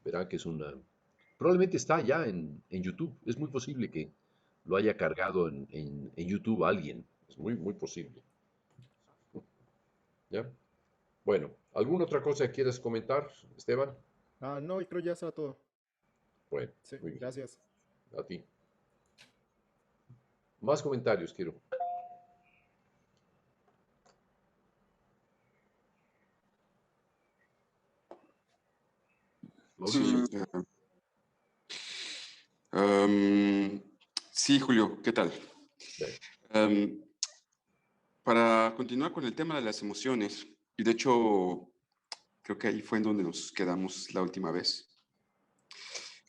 Verán que es una... Probablemente está ya en YouTube. Es muy posible que lo haya cargado en YouTube alguien. Es muy, muy posible. ¿Ya? Bueno, ¿alguna otra cosa que quieras comentar, Esteban? ah, no, creo ya está todo. Bueno, Sí, muy bien. gracias. A ti. Más comentarios quiero. Sí, Mauricio. em, sí, Julio, ¿qué tal? Bueno, Em, para continuar con el tema de las emociones, y de hecho creo que ahí fue en donde nos quedamos la última vez.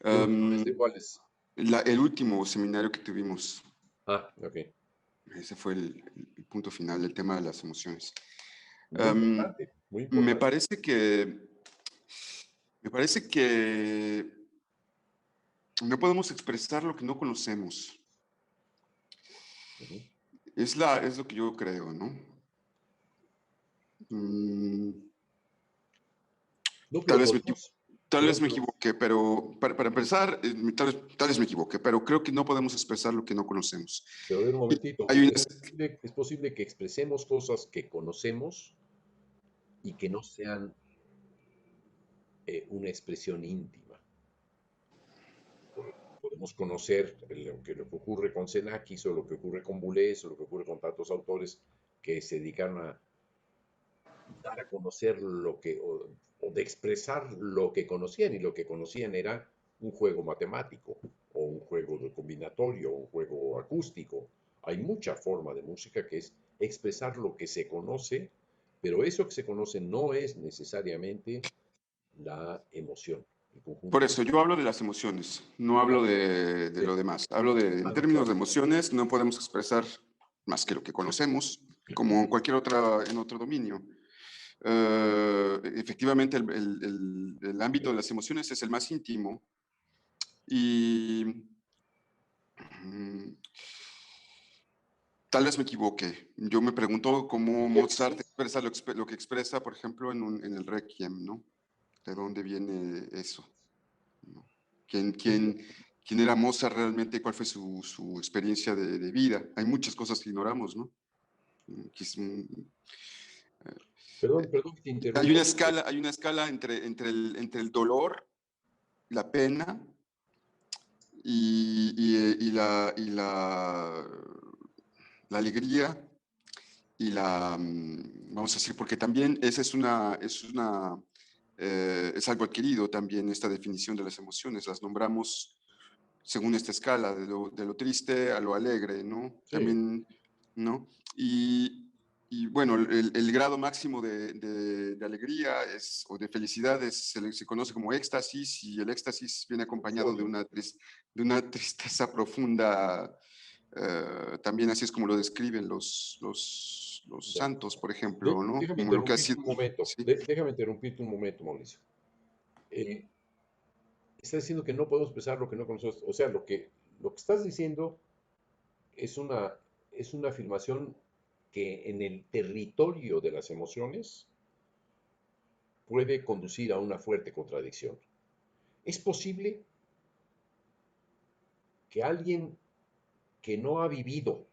¿la última vez Em, de cuáles? el último seminario que tuvimos, Ah, ok. ese fue el punto final, el tema de las emociones. Muy Em, importante, muy me importante. parece que, me parece que no podemos expresar lo que no conocemos. Ujú. Es lo que yo creo, ¿no? Mm, No, tal pero vez me podemos, Tal vez perdón, me perdón. equivoqué, pero para empezar, tal vez me equivoqué, pero creo que no podemos expresar lo que no conocemos. Pero a ver un Y momentito. hay una, Es posible que expresemos cosas que conocemos y que no sean una expresión íntima. Podemos conocer lo que ocurre con Xenakis o lo que ocurre con Boulez o lo que ocurre con tantos autores que se dedican a dar a conocer o de expresar lo que conocían, y lo que conocían era un juego matemático o un juego de combinatorio o un juego acústico. Hay mucha forma de música que es expresar lo que se conoce, pero eso que se conoce no es necesariamente la emoción, el por conjunto eso yo hablo de las emociones, no hablo de de... lo demás. Hablo en Ah, no, términos claro. de emociones, no podemos expresar más que lo que conocemos, como en cualquier en otro dominio. Efectivamente, el ámbito de las emociones es el más íntimo y mm, tal vez me equivoque. Yo me pregunto cómo Mozart expresa lo que expresa, por ejemplo, en el Requiem, ¿no? ¿De dónde viene eso? ¿No? ¿Quién, quién, quién era Mozart realmente? ¿Cuál fue su experiencia de vida? Hay muchas cosas que ignoramos, ¿no? Perdón, perdón que te interrumpa. Hay una escala entre el dolor, la pena y la alegría vamos a decir, porque también esa es algo adquirido también, esta definición de las emociones, las nombramos según esta escala, de lo triste a lo alegre, ¿no? Sí, También, ¿no? Y bueno, el grado máximo de alegría o de felicidad se conoce como éxtasis, y el éxtasis viene acompañado euforia. de una tristeza profunda. También así es como lo describen los santos, por ejemplo, ¿no? Déjame Como lo que ha interrumpirte sido. un momento. Sí, Déjame interrumpirte un momento, Mauricio. eh, estás diciendo que no podemos expresar lo que no conocemos. O sea, lo que estás diciendo es una afirmación que en el territorio de las emociones puede conducir a una fuerte contradicción. Es posible que alguien que no ha vivido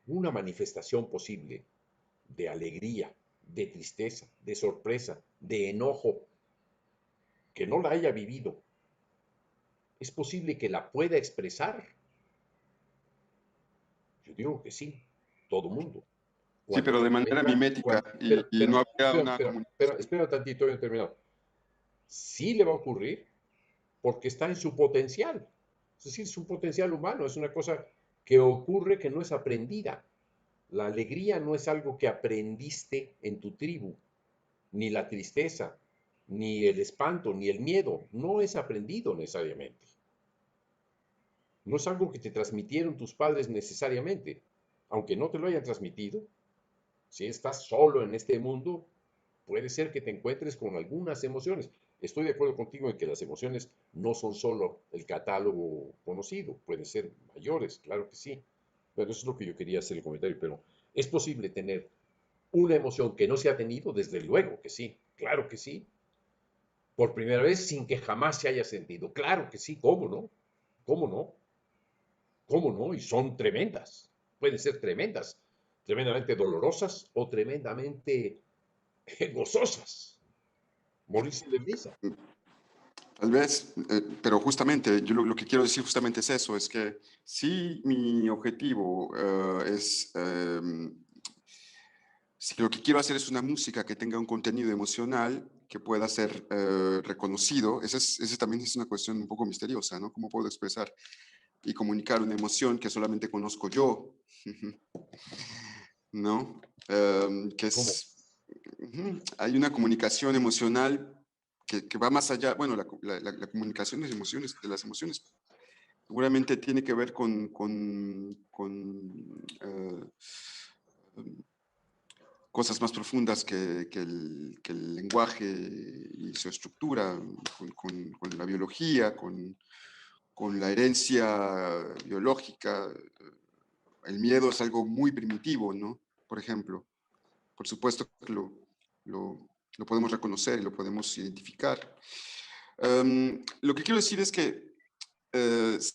una manifestación posible de alegría, de tristeza, de sorpresa, de enojo, que no la haya vivido, es posible que la pueda expresar. Yo digo que sí, todo mundo. Sí, Cuando pero de manera mimética y no habría una comunicación. espera tantito, ya he terminado. Sí le va a ocurrir porque está en su potencial. Es decir, es un potencial humano, es una cosa que ocurre que no es aprendida. La alegría no es algo que aprendiste en tu tribu, ni la tristeza, ni el espanto, ni el miedo. No es aprendido necesariamente. No es algo que te transmitieron tus padres necesariamente. Aunque no te lo hayan transmitido, si estás solo en este mundo, puede ser que te encuentres con algunas emociones. Estoy de acuerdo contigo en que las emociones no son solo el catálogo conocido, pueden ser mayores, claro que sí. Pero eso es lo que yo quería hacer el comentario, pero es posible tener una emoción que no se ha tenido, desde luego que sí, claro que sí, por primera vez sin que jamás se haya sentido, claro que sí, ¿cómo no? ¿Cómo no? ¿Cómo no? Y son tremendas, pueden ser tremendas, tremendamente dolorosas o tremendamente gozosas, morirse de risa. Tal vez, pero justamente, yo lo que quiero decir justamente es eso, es que si mi objetivo si lo que quiero hacer es una música que tenga un contenido emocional que pueda ser reconocido, ese también es una cuestión un poco misteriosa, ¿no? ¿Cómo puedo expresar y comunicar una emoción que solamente conozco yo? ¿No? Que ¿Cómo? es, hay una comunicación emocional que va más allá, bueno, la comunicación de las emociones seguramente tiene que ver con cosas más profundas que el lenguaje y su estructura, con la biología, con la herencia biológica. El miedo es algo muy primitivo, ¿no? Por ejemplo, por supuesto que lo podemos reconocer y lo podemos identificar. Lo que quiero decir es que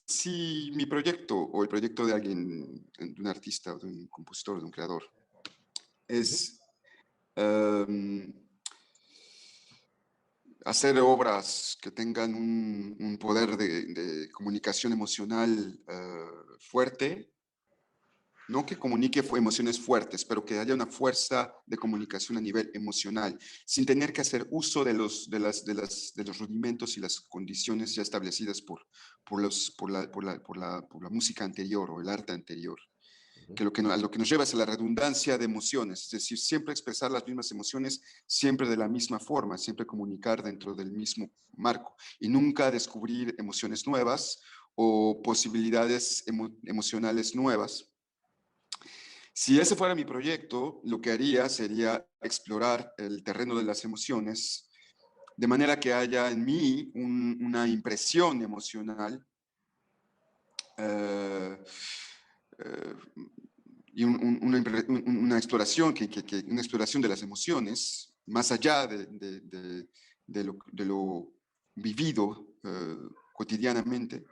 si mi proyecto o el proyecto de alguien, de un artista, de un compositor, de un creador, es hacer obras que tengan un poder de comunicación emocional fuerte, no que comunique emociones fuertes, pero que haya una fuerza de comunicación a nivel emocional, sin tener que hacer uso de los rudimentos y las condiciones ya establecidas por la música anterior o el arte anterior. Que a lo que nos lleva es a la redundancia de emociones, es decir, siempre expresar las mismas emociones, siempre de la misma forma, siempre comunicar dentro del mismo marco y nunca descubrir emociones nuevas o posibilidades emocionales nuevas. Si ese fuera mi proyecto, lo que haría sería explorar el terreno de las emociones de manera que haya en mí una impresión emocional y una exploración, una exploración de las emociones, más allá de lo vivido cotidianamente.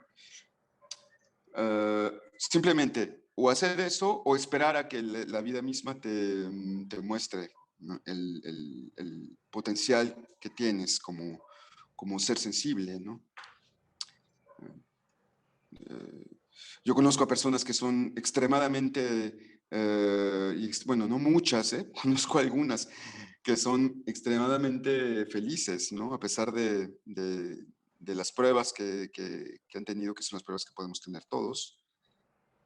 Simplemente o hacer eso o esperar a que la vida misma te muestre, ¿no? El potencial que tienes como ser sensible, ¿no? Yo conozco a personas que son extremadamente, bueno, no muchas, conozco algunas que son extremadamente felices, ¿no? A pesar de las pruebas que han tenido, que son las pruebas que podemos tener todos,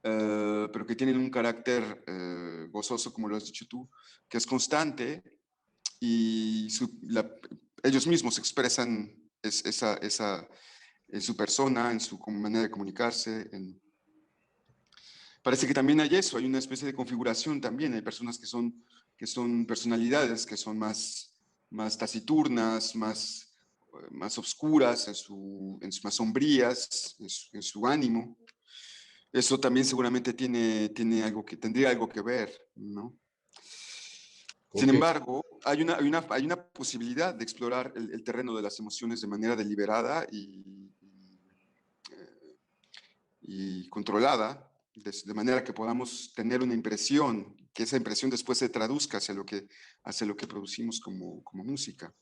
pero que tienen un carácter gozoso, como lo has dicho tú, que es constante y ellos mismos expresan en su persona, en su manera de comunicarse. Parece que también hay eso, hay una especie de configuración también, hay personas que son personalidades, que son más más taciturnas, más oscuras, más sombrías en su ánimo. Eso también seguramente tendría algo que ver, ¿no? Sin Ok, embargo, hay una posibilidad de explorar el terreno de las emociones de manera deliberada y controlada, de manera que podamos tener una impresión, que esa impresión después se traduzca hacia lo que producimos como música.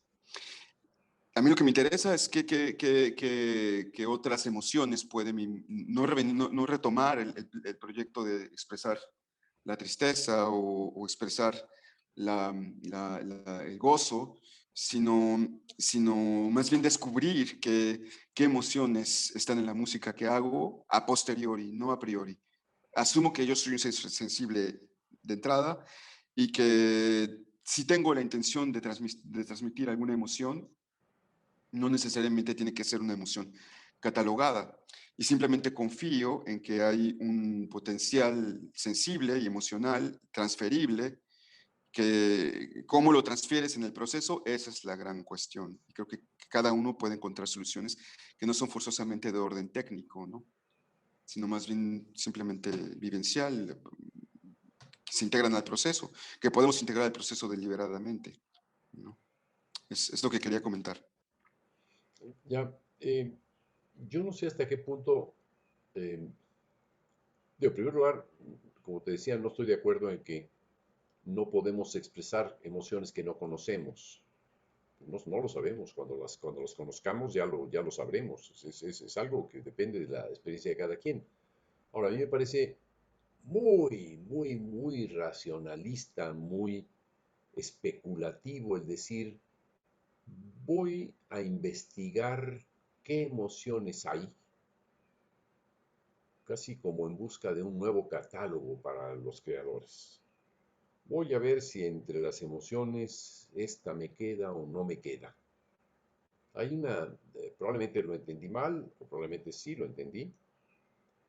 A mí lo que me interesa es que otras emociones pueden, no retomar el proyecto de expresar la tristeza o expresar el gozo, sino más bien descubrir qué emociones están en la música que hago a posteriori, no a priori. Asumo que yo soy un sensible de entrada y que si tengo la intención de transmitir alguna emoción, no necesariamente tiene que ser una emoción catalogada. Y simplemente confío en que hay un potencial sensible y emocional transferible, que cómo lo transfieres en el proceso, esa es la gran cuestión. Y creo que cada uno puede encontrar soluciones que no son forzosamente de orden técnico, ¿no? Sino más bien simplemente vivencial, que se integran al proceso, que podemos integrar al proceso deliberadamente, ¿no? Es lo que quería comentar. ya. Yo no sé hasta qué punto, eh, en primer lugar, como te decía, no estoy de acuerdo en que no podemos expresar emociones que no conocemos. No lo sabemos. Cuando las conozcamos ya lo sabremos. Es algo que depende de la experiencia de cada quien. Ahora, a mí me parece muy racionalista, muy especulativo el decir, voy a investigar qué emociones hay, casi como en busca de un nuevo catálogo para los creadores. Voy a ver si entre las emociones esta me queda o no me queda. Probablemente lo entendí mal, o probablemente sí lo entendí,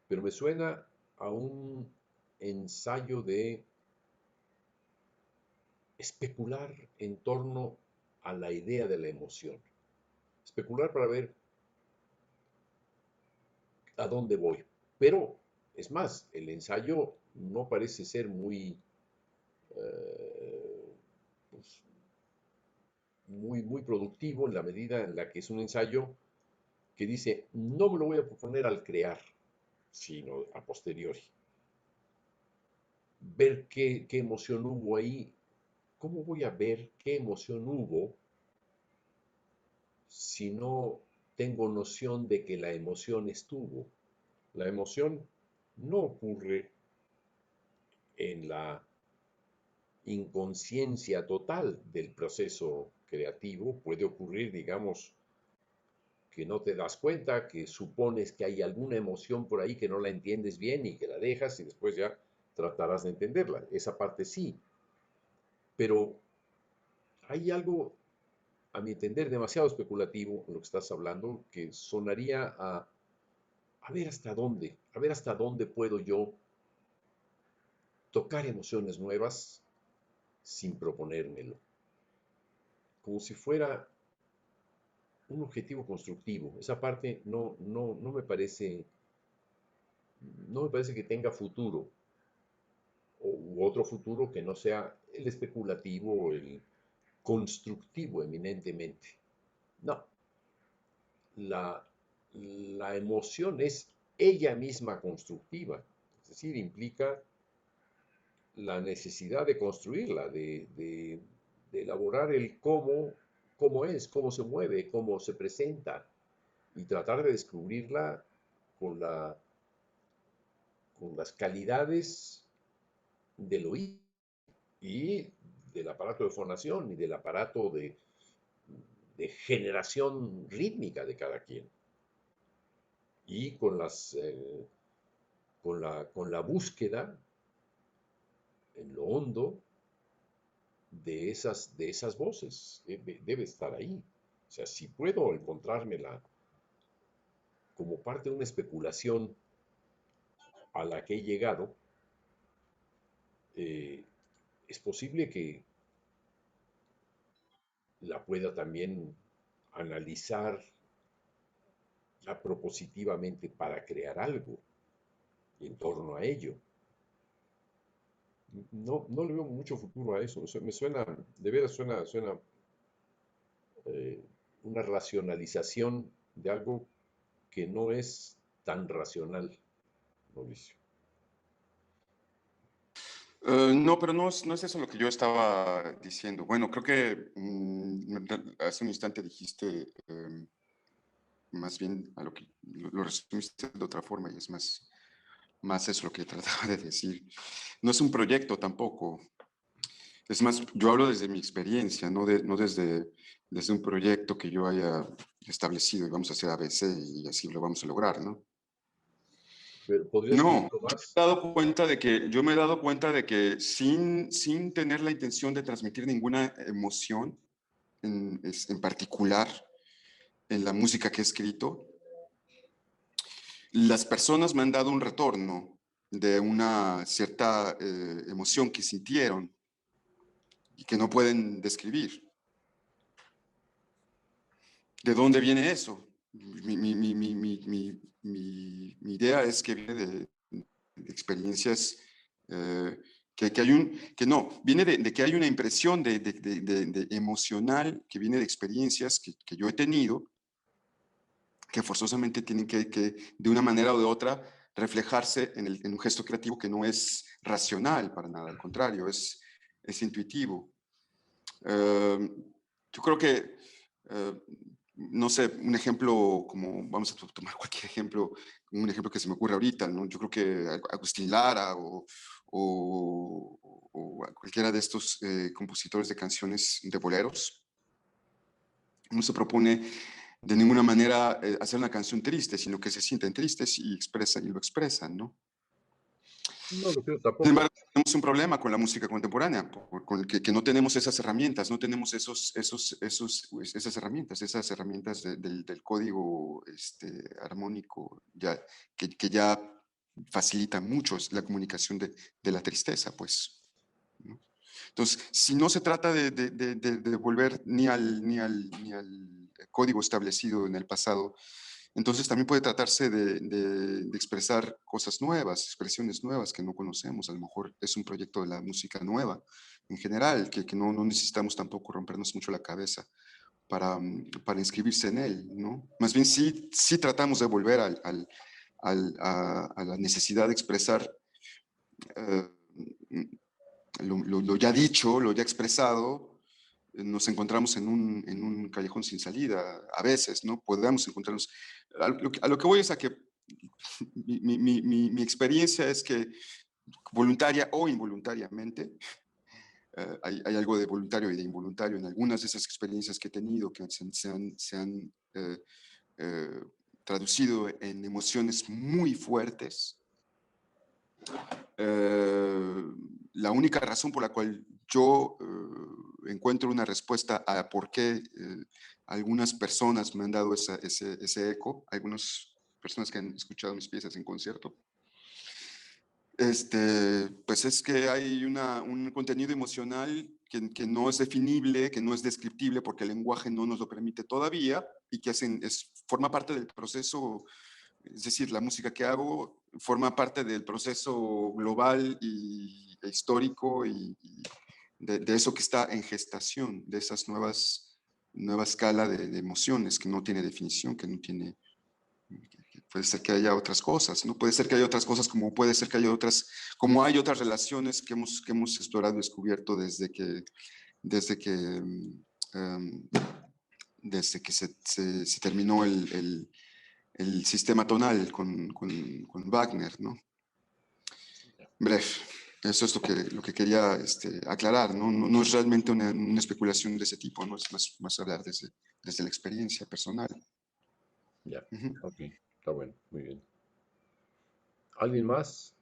pero me suena a un ensayo de especular en torno a la idea de la emoción. Especular para ver a dónde voy. Pero, es más, el ensayo no parece ser eh, pues, muy productivo en la medida en la que es un ensayo que dice, no me lo voy a proponer al crear, sino a posteriori. Ver qué emoción hubo ahí. ¿Cómo voy a ver qué emoción hubo si no tengo noción de que la emoción estuvo? La emoción no ocurre en la inconsciencia total del proceso creativo. Puede ocurrir, digamos, que no te das cuenta, que supones que hay alguna emoción por ahí que no la entiendes bien y que la dejas y después ya tratarás de entenderla. Esa parte sí. Pero hay algo, a mi entender, demasiado especulativo en lo que estás hablando, que sonaría a ver hasta dónde puedo yo tocar emociones nuevas sin proponérmelo. Como si fuera un objetivo constructivo. Esa parte no me parece que tenga futuro, u otro futuro que no sea el especulativo o el constructivo eminentemente. No, la, la emoción es ella misma constructiva, es decir, implica la necesidad de construirla, de elaborar el cómo es, cómo se mueve, cómo se presenta, y tratar de descubrirla con, con las calidades del oído y del aparato de fonación y del aparato de generación rítmica de cada quien. Y con la búsqueda en lo hondo de esas voces. Debe estar ahí. O sea, si puedo encontrármela como parte de una especulación a la que he llegado, eh, es posible la pueda también analizar propositivamente para crear algo en torno a ello. No, no le veo mucho futuro a eso. O sea, me suena, de veras suena eh, una racionalización de algo que no es tan racional, Mauricio. No, pero no es eso lo que yo estaba diciendo. Bueno, creo que hace un instante dijiste más bien a lo que lo resumiste de otra forma y es más eso lo que trataba de decir. No es un proyecto tampoco. Es más, yo hablo desde mi experiencia, no desde un proyecto que yo haya establecido y vamos a hacer ABC y así lo vamos a lograr, ¿no? Pero ¿podrías un No, poquito más? yo me he dado cuenta de que sin tener la intención de transmitir ninguna emoción en particular en la música que he escrito, las personas me han dado un retorno de una cierta emoción que sintieron y que no pueden describir. ¿De dónde viene eso? Mi idea es que viene de experiencias viene de que hay una impresión de emocional que viene de experiencias que yo he tenido, que forzosamente tienen que de una manera o de otra reflejarse en un gesto creativo que no es racional para nada, al contrario, es intuitivo. Yo creo que, no sé, un ejemplo como, vamos a tomar cualquier ejemplo, un ejemplo que se me ocurre ahorita, ¿no? Yo creo que Agustín Lara o cualquiera de estos compositores de canciones de boleros, no se propone de ninguna manera hacer una canción triste, sino que se sienten tristes y lo expresan, ¿no? No lo creo Sin tampoco. embargo, tenemos un problema con la música contemporánea, con el que no tenemos esas herramientas, no tenemos esas herramientas del código armónico que ya facilita mucho la comunicación de la tristeza, pues, ¿no? Entonces, si no se trata de volver ni al código establecido en el pasado, entonces también puede tratarse de expresar cosas nuevas, expresiones nuevas que no conocemos. A lo mejor es un proyecto de la música nueva en general, que no necesitamos tampoco rompernos mucho la cabeza para inscribirse en él, ¿no? Más bien sí tratamos de volver a la necesidad de expresar eh, lo ya dicho, lo ya expresado. Nos encontramos en un callejón sin salida, a veces, ¿no? Podemos encontrarnos. A lo que voy es a que mi experiencia es que voluntaria o involuntariamente, hay algo de voluntario y de involuntario en algunas de esas experiencias que he tenido que se han traducido en emociones muy fuertes. La única razón por la cual yo encuentro una respuesta a por qué algunas personas me han dado ese eco, algunas personas que han escuchado mis piezas en concierto, pues es que hay un contenido emocional que no es definible, que no es descriptible porque el lenguaje no nos lo permite todavía y que forma parte del proceso. Es decir, la música que hago forma parte del proceso global e histórico y de eso que está en gestación, de esas nueva escala de emociones que no tiene definición, que no tiene. Puede ser que haya otras cosas, ¿no? Puede ser que haya otras cosas, como puede ser que haya otras, como hay otras relaciones que hemos explorado y descubierto desde que se terminó el sistema tonal con Wagner, ¿no? Breve, eso es lo que quería aclarar, ¿no? No es realmente una especulación de ese tipo, ¿no? Es más hablar desde la experiencia personal. Ya, ok, está bueno, muy bien. ¿Alguien más?